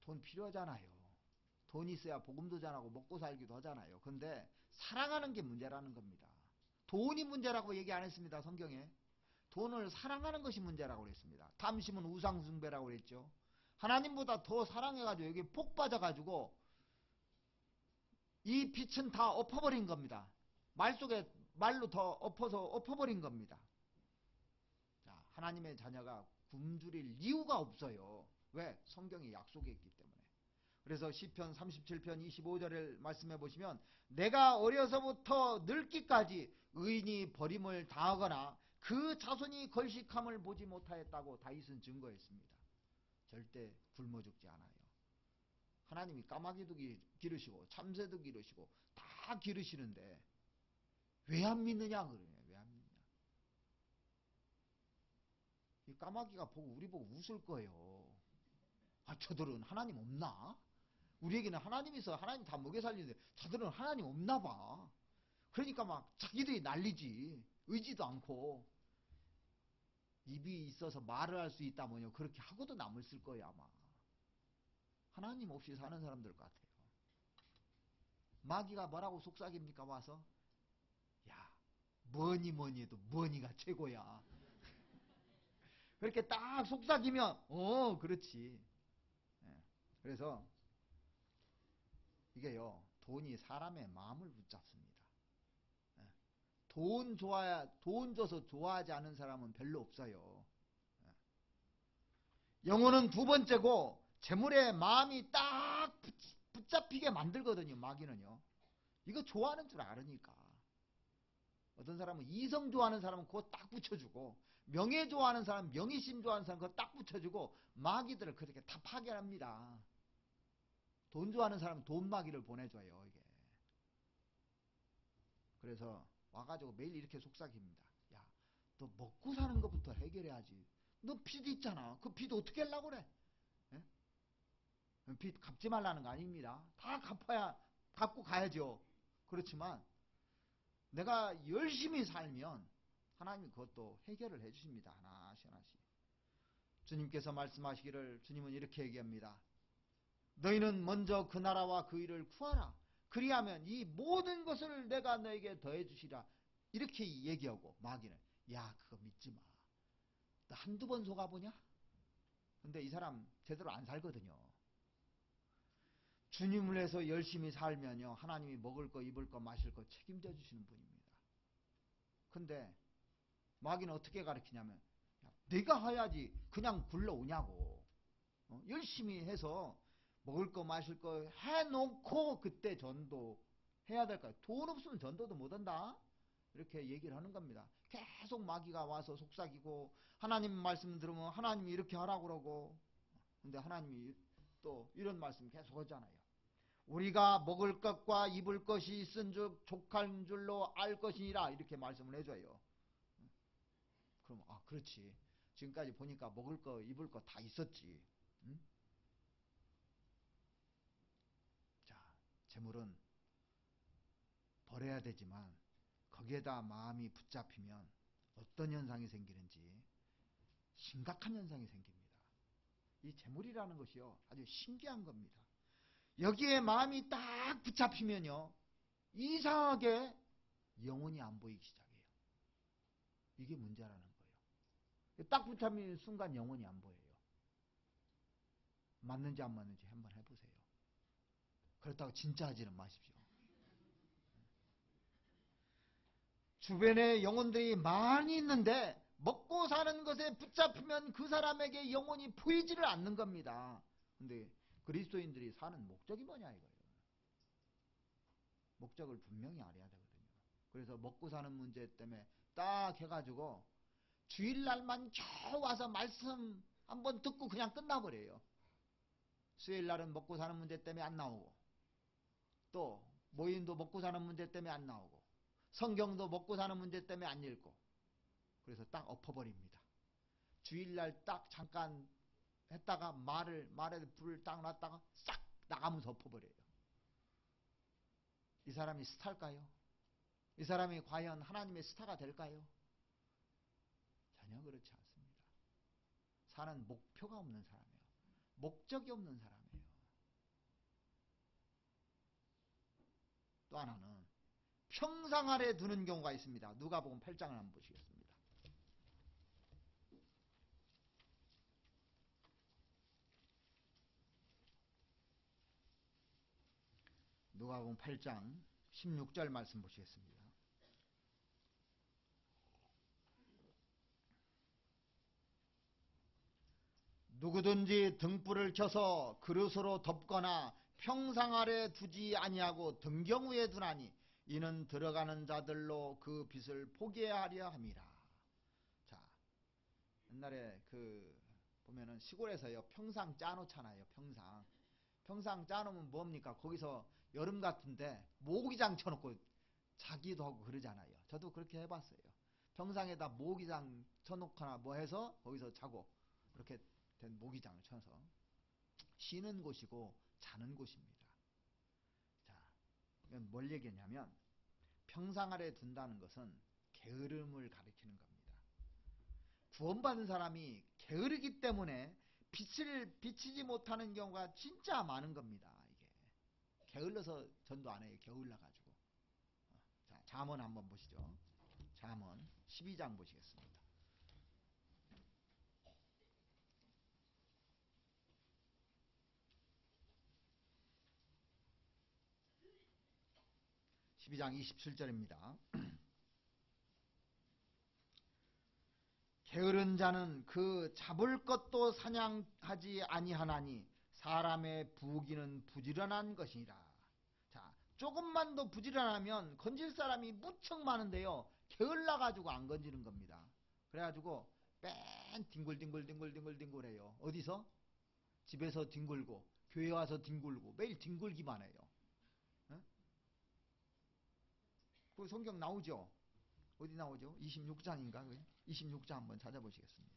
돈 필요하잖아요. 돈 있어야 복음도 전하고 먹고 살기도 하잖아요. 그런데 사랑하는 게 문제라는 겁니다. 돈이 문제라고 얘기 안 했습니다. 성경에. 돈을 사랑하는 것이 문제라고 그랬습니다. 탐심은 우상숭배라고 그랬죠. 하나님보다 더 사랑해가지고 여기 복 빠져가지고 이 빛은 다 엎어버린 겁니다. 말로 더 엎어버린 겁니다. 자, 하나님의 자녀가 굶주릴 이유가 없어요. 왜? 성경이 약속했기 때문에. 그래서 시편 37편 25절을 말씀해 보시면 내가 어려서부터 늙기까지 의인이 버림을 당하거나 그 자손이 걸식함을 보지 못하였다고 다윗은 증거했습니다. 절대 굶어 죽지 않아요. 하나님이 까마귀도 기르시고 참새도 기르시고 다 기르시는데 왜 안 믿느냐 그러냐. 왜 안 믿느냐. 이 까마귀가 우리 보고 웃을 거예요. 아, 저들은 하나님 없나? 우리에게는 하나님이 있어. 하나님 다 먹여 살리는데 저들은 하나님 없나 봐. 그러니까 막 자기들이 난리지. 의지도 않고. 입이 있어서 말을 할 수 있다 뭐냐. 그렇게 하고도 남을 쓸 거예요 아마. 하나님 없이 사는 사람들 같아요. 마귀가 뭐라고 속삭입니까 와서? 야, 뭐니 해도 뭐니가 최고야. 그렇게 딱 속삭이면 그렇지. 그래서 이게요, 돈이 사람의 마음을 붙잡습니다. 돈 줘서 좋아하지 않은 사람은 별로 없어요. 영혼은 두 번째고, 재물에 마음이 딱 붙잡히게 만들거든요, 마귀는요. 이거 좋아하는 줄 알으니까. 어떤 사람은 이성 좋아하는 사람은 그거 딱 붙여주고, 명예 좋아하는 사람, 명예심 좋아하는 사람 그거 딱 붙여주고, 마귀들을 그렇게 다 파괴합니다. 돈 좋아하는 사람은 돈 마귀를 보내줘요, 이게. 그래서 와가지고 매일 이렇게 속삭입니다. 야, 너 먹고 사는 것부터 해결해야지. 너 빚 있잖아. 그 빚 어떻게 하려고 그래? 예? 빚 갚지 말라는 거 아닙니다. 다 갚아야, 갚고 가야죠. 그렇지만 내가 열심히 살면 하나님이 그것도 해결을 해주십니다. 하나씩 하나씩. 주님께서 말씀하시기를 주님은 이렇게 얘기합니다. 너희는 먼저 그 나라와 그 일을 구하라. 그리하면 이 모든 것을 내가 너에게 더해 주시라. 이렇게 얘기하고 마귀는 야, 그거 믿지 마. 너 한두 번 속아보냐? 근데 이 사람 제대로 안 살거든요. 주님을 위해서 열심히 살면요, 하나님이 먹을 거, 입을 거, 마실 거 책임져 주시는 분입니다. 근데 마귀는 어떻게 가르치냐면 야, 네가 해야지 그냥 굴러오냐고. 열심히 해서 먹을 거 마실 거 해놓고 그때 전도 해야 될까요? 돈 없으면 전도도 못한다. 이렇게 얘기를 하는 겁니다. 계속 마귀가 와서 속삭이고 하나님 말씀 들으면 하나님이 이렇게 하라고 그러고, 근데 하나님이 또 이런 말씀 계속 하잖아요. 우리가 먹을 것과 입을 것이 있은즉 족한 줄로 알 것이니라. 이렇게 말씀을 해줘요. 그럼 그렇지. 지금까지 보니까 먹을 거 입을 거 다 있었지. 응? 자, 재물은 버려야 되지만 거기에다 마음이 붙잡히면 어떤 현상이 생기는지 심각한 현상이 생깁니다. 이 재물이라는 것이요, 아주 신기한 겁니다. 여기에 마음이 딱 붙잡히면요, 이상하게 영혼이 안 보이기 시작해요. 이게 문제라는 거예요. 딱 붙잡히는 순간 영혼이 안 보여요. 맞는지 안 맞는지 한번 해보세요. 그렇다고 진짜 하지는 마십시오. 주변에 영혼들이 많이 있는데 먹고 사는 것에 붙잡히면 그 사람에게 영혼이 보이지를 않는 겁니다. 근데 그리스도인들이 사는 목적이 뭐냐 이거예요. 목적을 분명히 알아야 되거든요. 그래서 먹고 사는 문제 때문에 딱 해가지고 주일날만 겨우 와서 말씀 한번 듣고 그냥 끝나버려요. 수요일날은 먹고 사는 문제 때문에 안 나오고, 또 모임도 먹고 사는 문제 때문에 안 나오고, 성경도 먹고 사는 문제 때문에 안 읽고, 그래서 딱 엎어버립니다. 주일날 딱 잠깐 했다가 말에 불을 딱 놨다가 싹 나가면서 엎어버려요. 이 사람이 스타일까요? 이 사람이 과연 하나님의 스타가 될까요? 전혀 그렇지 않습니다. 사는 목표가 없는 사람이에요. 목적이 없는 사람이에요. 또 하나는 평상 아래 두는 경우가 있습니다. 누가복음 8장을 한번 보시겠습니다. 누가복음 8장 16절 말씀 보시겠습니다. 누구든지 등불을 켜서 그릇으로 덮거나 평상 아래 두지 아니하고 등경 위에 두나니 이는 들어가는 자들로 그 빛을 보게 하려 함이라. 자, 옛날에 보면은 시골에서요 평상 짜놓잖아요. 평상 짜놓으면 뭡니까? 거기서 여름 같은데 모기장 쳐놓고 자기도 하고 그러잖아요. 저도 그렇게 해봤어요. 평상에다 모기장 쳐놓거나 뭐 해서 거기서 자고, 그렇게 된 모기장을 쳐서 쉬는 곳이고 자는 곳입니다. 자, 이건 뭘 얘기냐면 평상 아래 둔다는 것은 게으름을 가리키는 겁니다. 구원받은 사람이 게으르기 때문에 빛을 비치지 못하는 경우가 진짜 많은 겁니다. 이게 게을러서 전도 안 해요. 게을러가지고. 자, 잠언 한번 보시죠. 잠언 12장 보시겠습니다. 12장 27절입니다. 게으른 자는 그 잡을 것도 사냥하지 아니하나니 사람의 부귀는 부지런한 것이니라. 자, 조금만 더 부지런하면 건질 사람이 무척 많은데요, 게을러가지고 안 건지는 겁니다. 그래가지고 뺀 뒹굴해요. 어디서? 집에서 뒹굴고 교회 와서 뒹굴고 매일 뒹굴기만 해요. 어? 그 성경 나오죠? 어디 나오죠? 26장인가? 26장 한번 찾아보시겠습니다.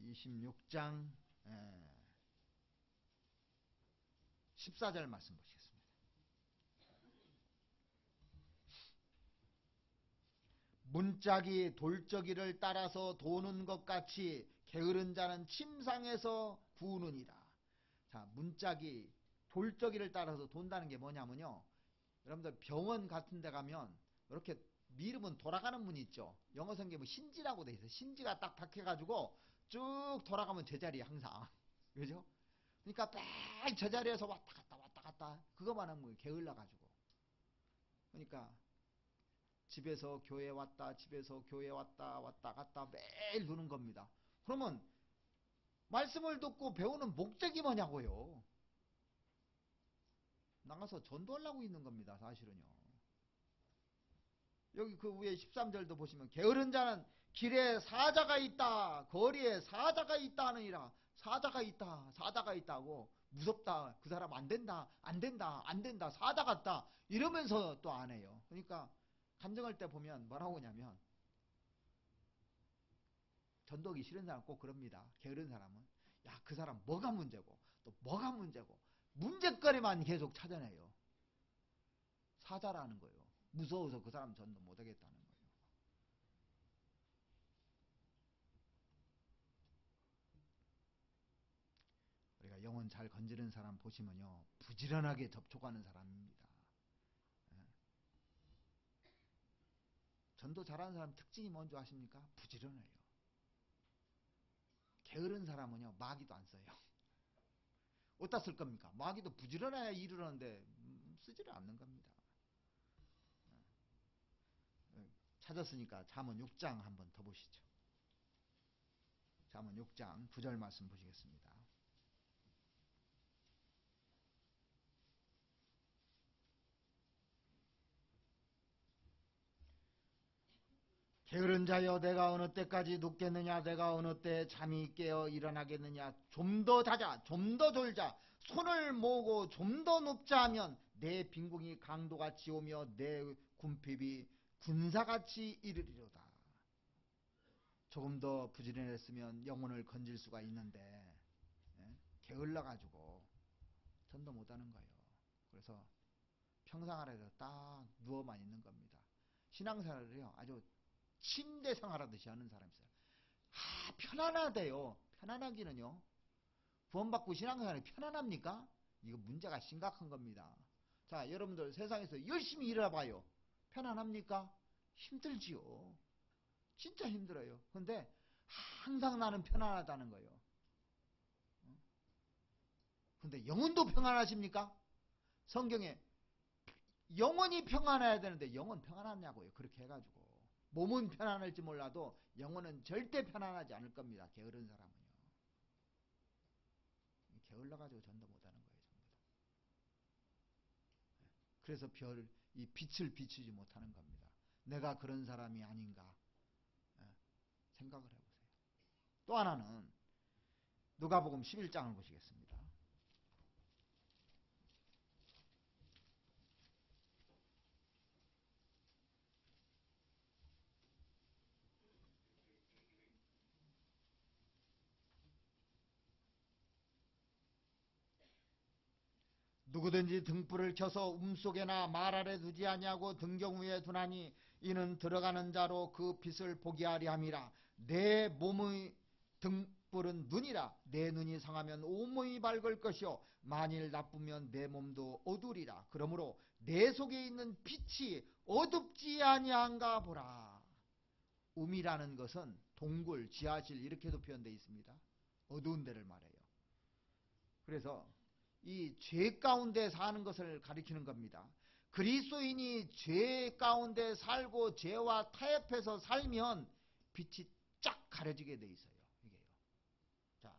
26장 14절 말씀 보시겠습니다. 문짝이 돌적이를 따라서 도는 것 같이 게으른 자는 침상에서 구우느니라. 자, 문짝이 돌적이를 따라서 돈다는 게 뭐냐면요, 여러분들 병원 같은 데 가면 이렇게 미루면 돌아가는 문이 있죠. 영어 성경에 뭐 신지라고 돼 있어요. 신지가 딱 박혀가지고 쭉 돌아가면 제자리에 항상. 그죠? 그러니까 딱 제자리에서 왔다 갔다 그거만 하면 게을러가지고. 그러니까 집에서 교회 왔다 집에서 교회 왔다 갔다 매일 두는 겁니다. 그러면 말씀을 듣고 배우는 목적이 뭐냐고요. 나가서 전도하려고 있는 겁니다. 사실은요. 여기 그 위에 13절도 보시면 게으른 자는 길에 사자가 있다 거리에 사자가 있다 하느니라. 사자가 있다고 무섭다, 그 사람 안 된다 사자 같다 이러면서 또 안 해요. 그러니까 간증할 때 보면 뭐라고 하냐면, 전도하기 싫은 사람 꼭 그럽니다. 게으른 사람은 야, 그 사람 뭐가 문제고 또 뭐가 문제고 문제거리만 계속 찾아내요. 사자라는 거예요. 무서워서 그 사람 전도 못하겠다는 거예요. 우리가 영혼 잘 건지는 사람 보시면요, 부지런하게 접촉하는 사람입니다. 전도 잘하는 사람 특징이 뭔지 아십니까? 부지런해요. 게으른 사람은요, 마귀도 안 써요. 어디다 쓸 겁니까? 마귀도 부지런해야 일을 하는데 쓰지를 않는 겁니다. 찾았으니까 잠언 6장 한번 더 보시죠. 잠언 6장 9절 말씀 보시겠습니다. 게으른 자여 내가 어느 때까지 눕겠느냐, 내가 어느 때 잠이 깨어 일어나겠느냐. 좀 더 자자, 좀 더 졸자, 손을 모으고 좀 더 눕자 하면 내 빈궁이 강도같이 오며 내 궁핍이 군사같이 이르리로다. 조금 더 부지런했으면 영혼을 건질 수가 있는데 게을러가지고 전도 못하는 거예요. 그래서 평상하라도 딱 누워만 있는 겁니다. 신앙생활을요 아주 침대 생활하듯이 하는 사람이 있어요. 편안하대요. 편안하기는요. 구원받고 신앙생활이 편안합니까? 이거 문제가 심각한 겁니다. 자, 여러분들 세상에서 열심히 일해봐요. 편안합니까? 힘들지요. 진짜 힘들어요. 근데 항상 나는 편안하다는 거예요. 근데 영혼도 평안하십니까? 성경에 영혼이 평안해야 되는데 영혼 평안하냐고요. 그렇게 해가지고. 몸은 편안할지 몰라도 영혼은 절대 편안하지 않을 겁니다. 게으른 사람은요. 게을러가지고 전도 못하는 거예요. 전부 다. 그래서 이 빛을 비추지 못하는 겁니다. 내가 그런 사람이 아닌가 생각을 해보세요. 또 하나는 누가복음 11장을 보시겠습니다. 누구든지 등불을 켜서 움속에나 말 아래 두지 아니하고 등경 위에 두나니 이는 들어가는 자로 그 빛을 보게 하리 함이라. 내 몸의 등불은 눈이라. 내 눈이 상하면 온몸이 밝을 것이요 만일 나쁘면 내 몸도 어두리라. 그러므로 내 속에 있는 빛이 어둡지 아니한가 보라. 음이라는 것은 동굴, 지하실 이렇게도 표현되어 있습니다. 어두운 데를 말해요. 그래서 이 죄 가운데 사는 것을 가리키는 겁니다. 그리스도인이 죄 가운데 살고 죄와 타협해서 살면 빛이 쫙 가려지게 돼 있어요. 이게요. 자,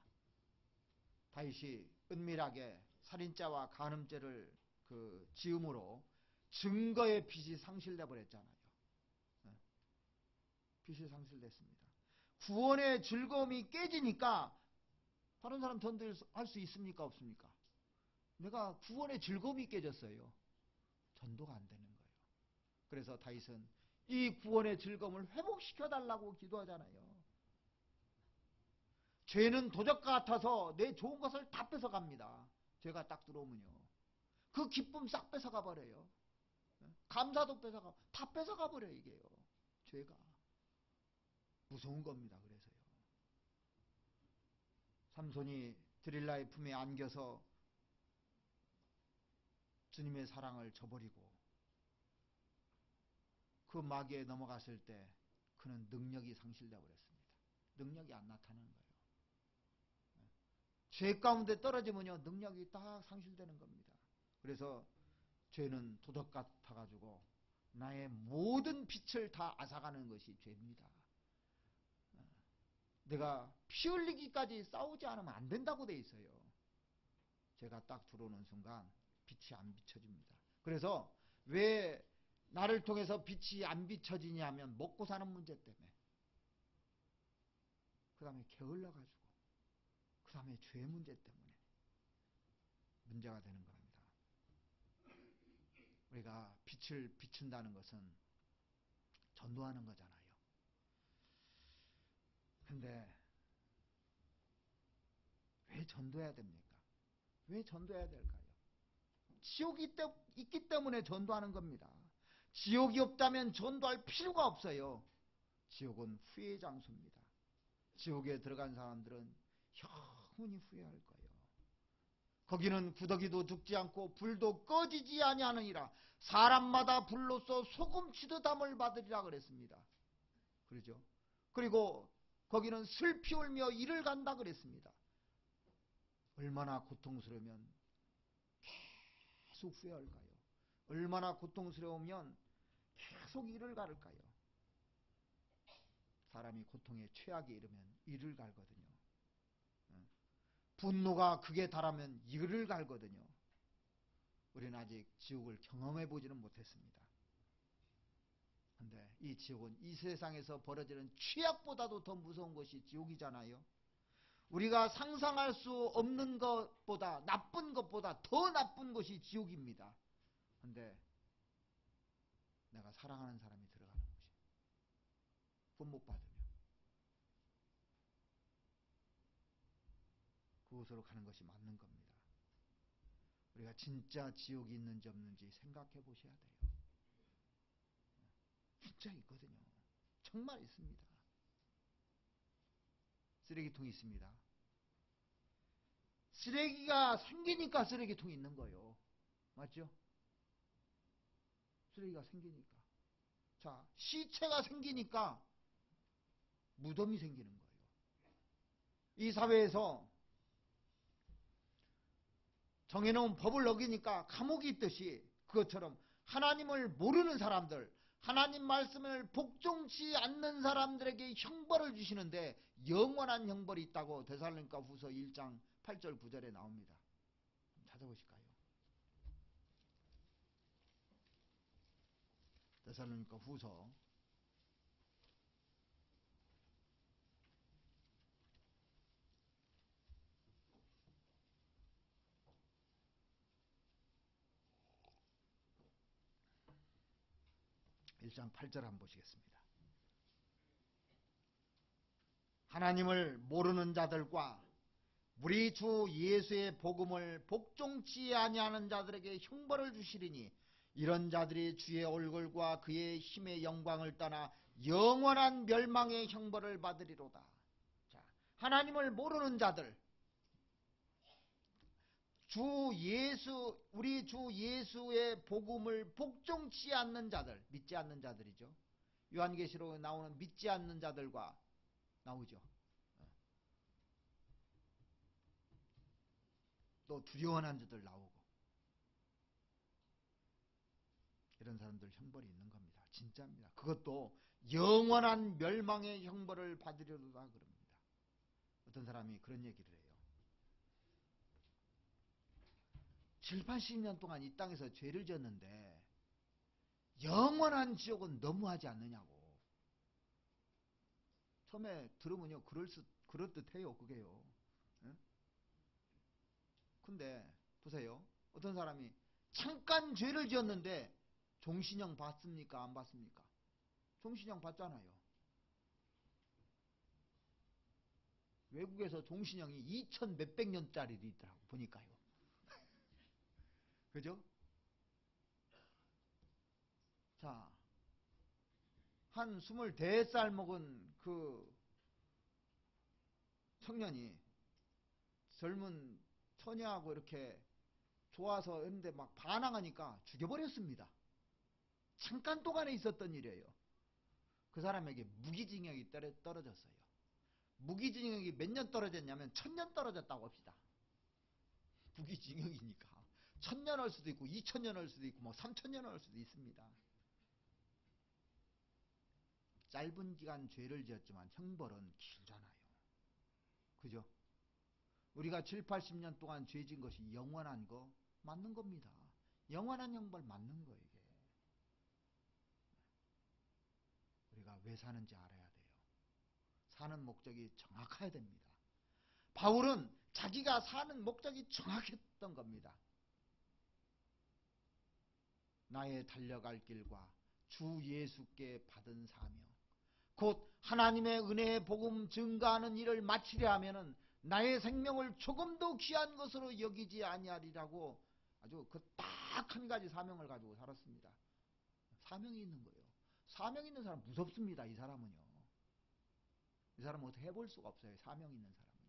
다윗이 은밀하게 살인죄와 간음죄를 지음으로 증거의 빛이 상실돼 버렸잖아요. 빛이 상실됐습니다. 구원의 즐거움이 깨지니까 다른 사람 전도할 수 있습니까? 없습니까? 내가 구원의 즐거움이 깨졌어요. 전도가 안 되는 거예요. 그래서 다윗은 이 구원의 즐거움을 회복시켜달라고 기도하잖아요. 죄는 도적 같아서 내 좋은 것을 다 뺏어갑니다. 죄가 딱 들어오면요. 그 기쁨 싹 뺏어가 버려요. 감사도 다 뺏어가 버려요. 이게요. 죄가. 무서운 겁니다. 그래서요. 삼손이 드릴라의 품에 안겨서 주님의 사랑을 저버리고 그 마귀에 넘어갔을 때 그는 능력이 상실되어 버렸습니다. 능력이 안 나타나는 거예요. 죄 가운데 떨어지면요 능력이 딱 상실되는 겁니다. 그래서 죄는 도덕 같아가지고 나의 모든 빛을 다 앗아가는 것이 죄입니다. 내가 피 흘리기까지 싸우지 않으면 안 된다고 돼 있어요. 죄가 딱 들어오는 순간 빛이 안 비춰집니다. 그래서 왜 나를 통해서 빛이 안 비춰지냐면 먹고 사는 문제 때문에, 그 다음에 게을러가지고, 그 다음에 죄 문제 때문에 문제가 되는 겁니다. 우리가 빛을 비춘다는 것은 전도하는 거잖아요. 근데 왜 전도해야 됩니까? 왜 전도해야 될까요? 지옥이 있기 때문에 전도하는 겁니다. 지옥이 없다면 전도할 필요가 없어요. 지옥은 후회의 장소입니다. 지옥에 들어간 사람들은 영원히 후회할 거예요. 거기는 구더기도 죽지 않고 불도 꺼지지 아니하느니라. 사람마다 불로써 소금치듯 담을 받으리라 그랬습니다. 그러죠? 그리고 거기는 슬피 울며 이를 간다 그랬습니다. 얼마나 고통스러우면 계속 후회할까요? 얼마나 고통스러우면 계속 이를 가를까요? 사람이 고통에 최악에 이르면 이를 갈거든요. 분노가 극에 달하면 이를 갈거든요. 우리는 아직 지옥을 경험해 보지는 못했습니다. 그런데 이 지옥은 이 세상에서 벌어지는 취약보다도 더 무서운 것이 지옥이잖아요. 우리가 상상할 수 없는 것보다, 나쁜 것보다 더 나쁜 것이 지옥입니다. 그런데 내가 사랑하는 사람이 들어가는 곳이 구원 못 받으면 그곳으로 가는 것이 맞는 겁니다. 우리가 진짜 지옥이 있는지 없는지 생각해 보셔야 돼요. 진짜 있거든요. 정말 있습니다. 쓰레기통이 있습니다. 쓰레기가 생기니까 쓰레기통이 있는 거예요. 맞죠? 쓰레기가 생기니까. 자, 시체가 생기니까 무덤이 생기는 거예요. 이 사회에서 정해놓은 법을 어기니까 감옥이 있듯이 그것처럼 하나님을 모르는 사람들, 하나님 말씀을 복종치 않는 사람들에게 형벌을 주시는데 영원한 형벌이 있다고 데살로니가 후서 1장 8절 9절에 나옵니다. 찾아보실까요? 데살로니가 후서 1장 8절 한번 보시겠습니다. 하나님을 모르는 자들과 우리 주 예수의 복음을 복종치 아니하는 자들에게 형벌을 주시리니 이런 자들이 주의 얼굴과 그의 힘의 영광을 떠나 영원한 멸망의 형벌을 받으리로다. 자, 하나님을 모르는 자들, 우리 주 예수의 복음을 복종치 않는 자들, 믿지 않는 자들이죠. 요한계시록에 나오는 믿지 않는 자들과 나오죠. 또 두려워하는 자들 나오고, 이런 사람들 형벌이 있는 겁니다. 진짜입니다. 그것도 영원한 멸망의 형벌을 받으려다 그럽니다. 어떤 사람이 그런 얘기를 해요. 7, 80년 동안 이 땅에서 죄를 지었는데 영원한 지옥은 너무하지 않느냐고. 처음에 들으면요, 그럴듯해요, 그게요. 근데 보세요. 어떤 사람이 잠깐 죄를 지었는데 종신형 받습니까? 안 받습니까? 종신형 받잖아요. 외국에서 종신형이 2000 몇백 년짜리 있더라고 보니까요. 그죠? 자, 한 24살 먹은 그 청년이 젊은 처녀하고 이렇게 좋아서 했는데 막 반항하니까 죽여버렸습니다. 잠깐 동안에 있었던 일이에요. 그 사람에게 무기징역이 떨어졌어요. 무기징역이 몇 년 떨어졌냐면 1000년 떨어졌다고 합시다. 무기징역이니까 1000년 할 수도 있고 2000년 할 수도 있고 뭐 3000년 할 수도 있습니다. 짧은 기간 죄를 지었지만 형벌은 길잖아요. 그죠? 우리가 7, 80년 동안 죄 진 것이 영원한 거 맞는 겁니다. 영원한 형벌 맞는 거 이게. 우리가 왜 사는지 알아야 돼요. 사는 목적이 정확해야 됩니다. 바울은 자기가 사는 목적이 정확했던 겁니다. 나의 달려갈 길과 주 예수께 받은 사명, 곧 하나님의 은혜의 복음 증가하는 일을 마치려 하면은 나의 생명을 조금도 귀한 것으로 여기지 아니하리라고 아주 그 딱 한 가지 사명을 가지고 살았습니다. 사명이 있는 거예요. 사명 있는 사람 무섭습니다. 이 사람은요. 이 사람은 어떻게 해볼 수가 없어요. 사명 있는 사람은요.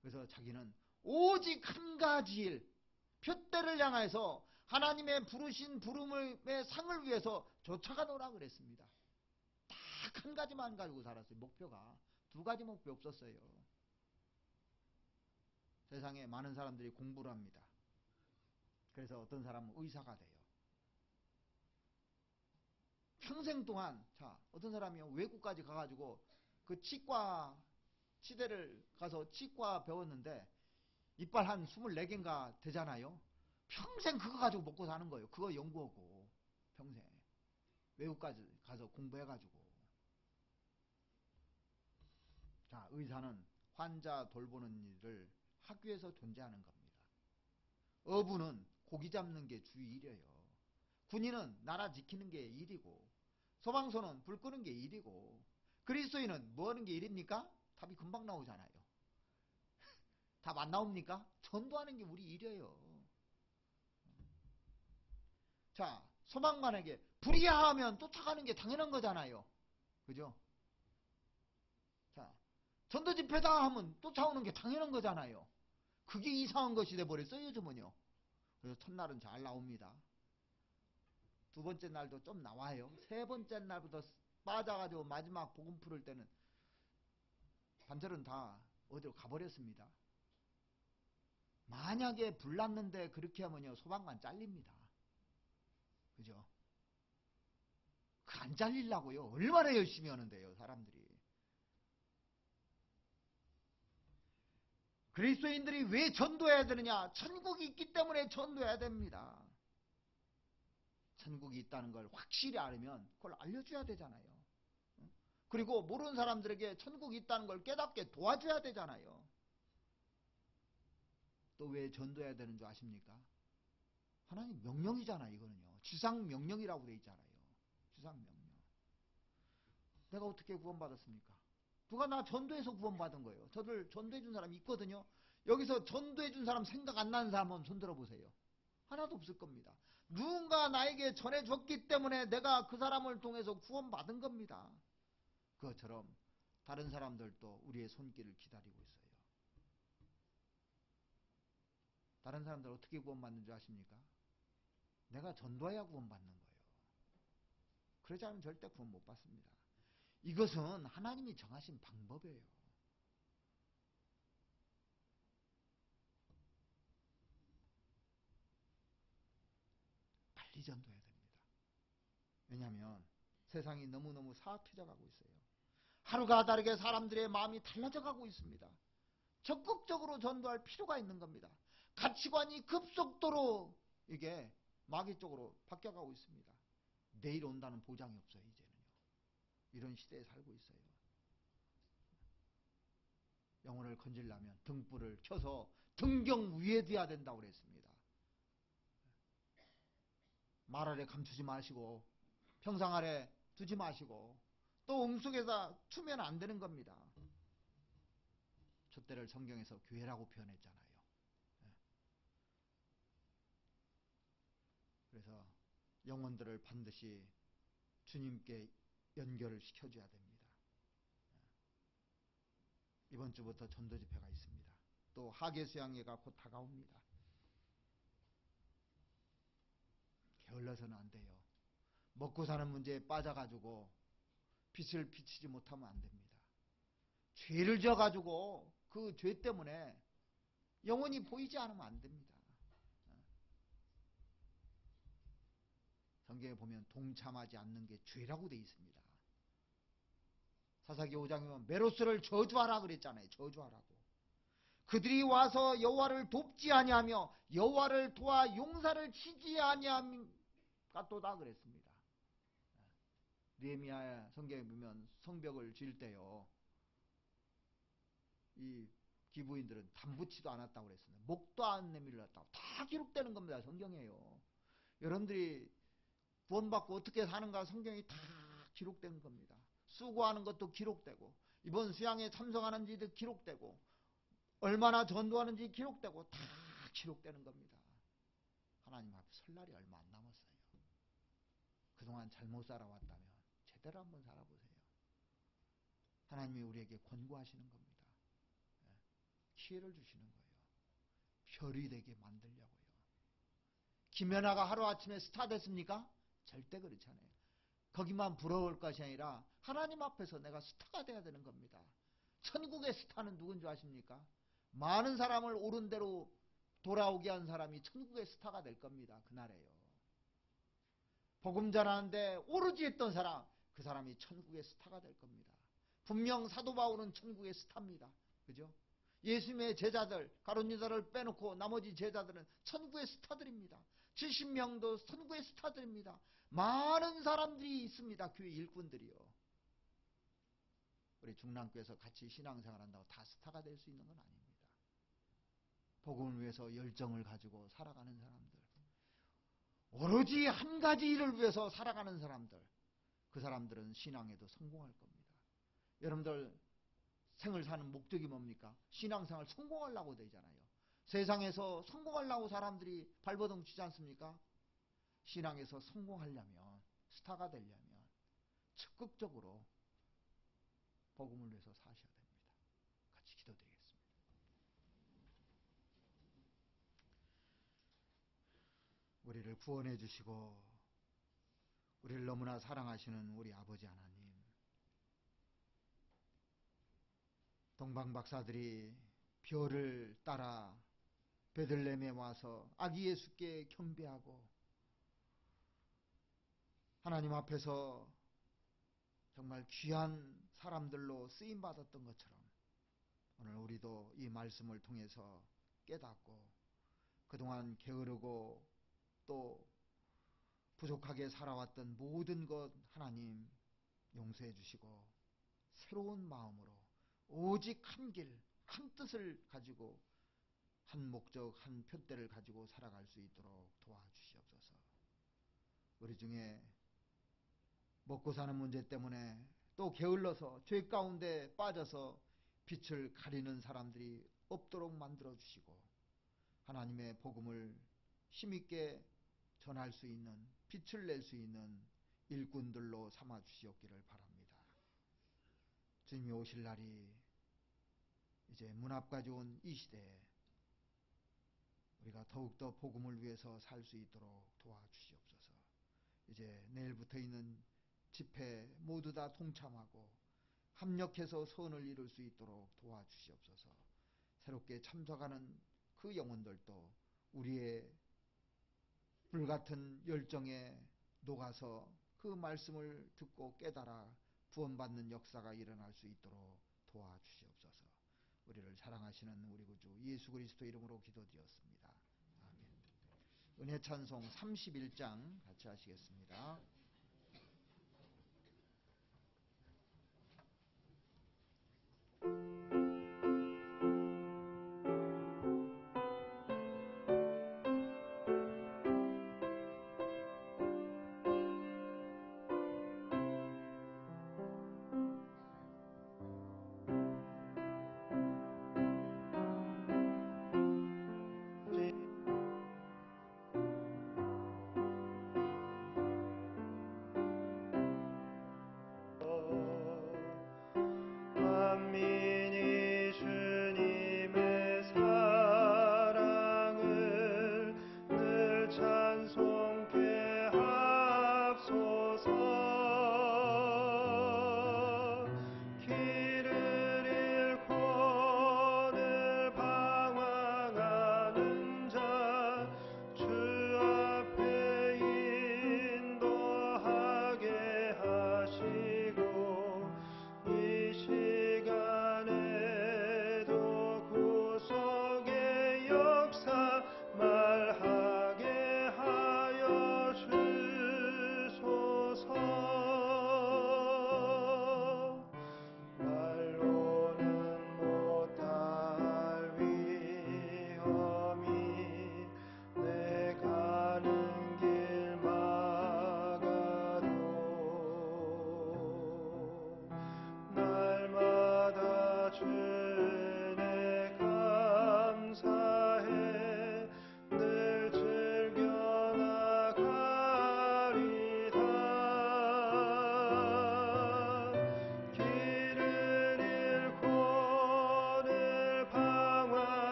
그래서 자기는 오직 한 가지 일, 표대를 향해서 하나님의 부르신 부름의 상을 위해서 쫓아가노라 그랬습니다. 딱 한 가지만 가지고 살았어요. 목표가. 두 가지 목표 없었어요. 세상에 많은 사람들이 공부를 합니다. 그래서 어떤 사람은 의사가 돼요. 평생 동안, 자, 어떤 사람이 외국까지 가가지고 그 치과 치대를 가서 치과 배웠는데 이빨 한 24개인가 되잖아요. 평생 그거 가지고 먹고 사는 거예요. 그거 연구하고 평생 외국까지 가서 공부해가지고. 자, 의사는 환자 돌보는 일을 하기 위해서 존재하는 겁니다. 어부는 고기 잡는 게 주 일이에요. 군인은 나라 지키는 게 일이고, 소방서는 불 끄는 게 일이고, 그리스도인은 뭐 하는 게 일입니까? 답이 금방 나오잖아요. 답 안 나옵니까? 전도하는 게 우리 일이에요. 자, 소방관에게 불이야 하면 쫓아가는 게 당연한 거잖아요. 그죠? 자, 전도 집회다 하면 쫓아오는 게 당연한 거잖아요. 그게 이상한 것이 돼버렸어요, 요즘은요. 그래서 첫날은 잘 나옵니다. 두 번째 날도 좀 나와요. 세 번째 날부터 빠져가지고 마지막 복음 풀을 때는 반절은 다 어디로 가버렸습니다. 만약에 불났는데 그렇게 하면요, 소방관 잘립니다. 그죠? 그 안 잘리려고요. 얼마나 열심히 하는데요, 사람들이. 그리스도인들이 왜 전도해야 되느냐? 천국이 있기 때문에 전도해야 됩니다. 천국이 있다는 걸 확실히 알으면 그걸 알려줘야 되잖아요. 그리고 모르는 사람들에게 천국이 있다는 걸 깨닫게 도와줘야 되잖아요. 또 왜 전도해야 되는 줄 아십니까? 하나님 명령이잖아요, 이거는요. 지상 명령이라고 돼 있잖아요. 지상 명령. 내가 어떻게 구원받았습니까? 누가 나 전도해서 구원받은 거예요. 저를 전도해 준 사람이 있거든요. 여기서 전도해 준 사람 생각 안 나는 사람 한번 손들어 보세요. 하나도 없을 겁니다. 누군가 나에게 전해줬기 때문에 내가 그 사람을 통해서 구원받은 겁니다. 그것처럼 다른 사람들도 우리의 손길을 기다리고 있어요. 다른 사람들 어떻게 구원받는 줄 아십니까? 내가 전도해야 구원받는 거예요. 그러지 않으면 절대 구원 못 받습니다. 이것은 하나님이 정하신 방법이에요. 빨리 전도해야 됩니다. 왜냐하면 세상이 너무너무 사악해져 가고 있어요. 하루가 다르게 사람들의 마음이 달라져 가고 있습니다. 적극적으로 전도할 필요가 있는 겁니다. 가치관이 급속도로 이게 마귀 쪽으로 바뀌어가고 있습니다. 내일 온다는 보장이 없어요, 이제는요. 이런 시대에 살고 있어요. 영혼을 건지려면 등불을 켜서 등경 위에 둬야 된다고 그랬습니다. 말 아래 감추지 마시고 평상 아래 두지 마시고 또 음속에서 추면 안 되는 겁니다. 촛대를 성경에서 교회라고 표현했잖아요. 그래서 영혼들을 반드시 주님께 연결을 시켜줘야 됩니다. 이번 주부터 전도 집회가 있습니다. 또 하계 수양회가 곧 다가옵니다. 게을러서는 안 돼요. 먹고 사는 문제에 빠져가지고 빛을 비치지 못하면 안 됩니다. 죄를 져가지고 그 죄 때문에 영원히 보이지 않으면 안 됩니다. 성경에 보면 동참하지 않는 게 죄라고 되어 있습니다. 사사기 5장에 보면 메로스를 저주하라 그랬잖아요. 저주하라고. 그들이 와서 여호와를 돕지 아니하며 여호와를 도와 용사를 치지 아니함같도다 그랬습니다. 느헤미야 성경에 보면 성벽을 지을 때요, 이 기부인들은 담붙지도 않았다고 그랬습니다. 목도 안 내밀렀다고. 다 기록되는 겁니다. 성경에요. 여러분들이 구원받고 어떻게 사는가 성경이 다 기록된 겁니다. 수고하는 것도 기록되고 이번 수양에 참석하는지도 기록되고 얼마나 전도하는지 기록되고 다 기록되는 겁니다. 하나님 앞에 설 날이 얼마 안 남았어요. 그동안 잘못 살아왔다면 제대로 한번 살아보세요. 하나님이 우리에게 권고하시는 겁니다. 기회를 주시는 거예요. 별이 되게 만들려고요. 김연아가 하루아침에 스타 됐습니까? 절대 그렇지 않아요. 거기만 부러울 것이 아니라 하나님 앞에서 내가 스타가 돼야 되는 겁니다. 천국의 스타는 누군지 아십니까? 많은 사람을 옳은 대로 돌아오게 한 사람이 천국의 스타가 될 겁니다. 그날에요. 복음 전하는데 오르지 했던 사람, 그 사람이 천국의 스타가 될 겁니다. 분명 사도 바울은 천국의 스타입니다. 그죠? 예수님의 제자들, 가룟 유다를 빼놓고 나머지 제자들은 천국의 스타들입니다. 70명도 천국의 스타들입니다. 많은 사람들이 있습니다. 교회 일꾼들이요. 우리 중랑교에서 같이 신앙생활 한다고 다 스타가 될 수 있는 건 아닙니다. 복음을 위해서 열정을 가지고 살아가는 사람들, 오로지 한 가지 일을 위해서 살아가는 사람들, 그 사람들은 신앙에도 성공할 겁니다. 여러분들 생을 사는 목적이 뭡니까? 신앙생활 성공하려고 되잖아요. 세상에서 성공하려고 사람들이 발버둥 치지 않습니까? 신앙에서 성공하려면, 스타가 되려면 적극적으로 복음을 위해서 사셔야 됩니다. 같이 기도드리겠습니다. 우리를 구원해 주시고 우리를 너무나 사랑하시는 우리 아버지 하나님, 동방 박사들이 별을 따라 베들레헴에 와서 아기 예수께 경배하고 하나님 앞에서 정말 귀한 사람들로 쓰임받았던 것처럼 오늘 우리도 이 말씀을 통해서 깨닫고 그동안 게으르고 또 부족하게 살아왔던 모든 것 하나님 용서해 주시고 새로운 마음으로 오직 한 길, 한 뜻을 가지고 한 목적, 한 표대를 가지고 살아갈 수 있도록 도와주시옵소서. 우리 중에 먹고 사는 문제 때문에 또 게을러서 죄 가운데 빠져서 빛을 가리는 사람들이 없도록 만들어 주시고 하나님의 복음을 힘있게 전할 수 있는, 빛을 낼 수 있는 일꾼들로 삼아 주시옵기를 바랍니다. 주님이 오실 날이 이제 문 앞까지 온 이 시대에 우리가 더욱더 복음을 위해서 살 수 있도록 도와주시옵소서. 이제 내일부터 있는 집회 모두 다 동참하고 합력해서 선을 이룰 수 있도록 도와주시옵소서. 새롭게 참석하는 그 영혼들도 우리의 불같은 열정에 녹아서 그 말씀을 듣고 깨달아 구원받는 역사가 일어날 수 있도록 도와주시옵소서. 우리를 사랑하시는 우리 구주 예수 그리스도 이름으로 기도드렸습니다. 아멘. 은혜 찬송 31장 같이 하시겠습니다.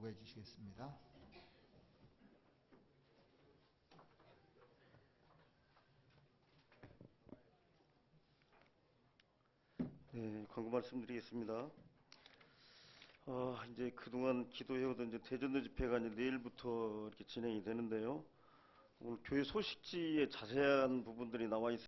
기도해 주시겠습니다.
네, 광고 말씀드리겠습니다. 이제 그동안 기도해오던 이제 대전도 집회가 이제 내일부터 이렇게 진행이 되는데요. 오늘 교회 소식지에 자세한 부분들이 나와 있습니다.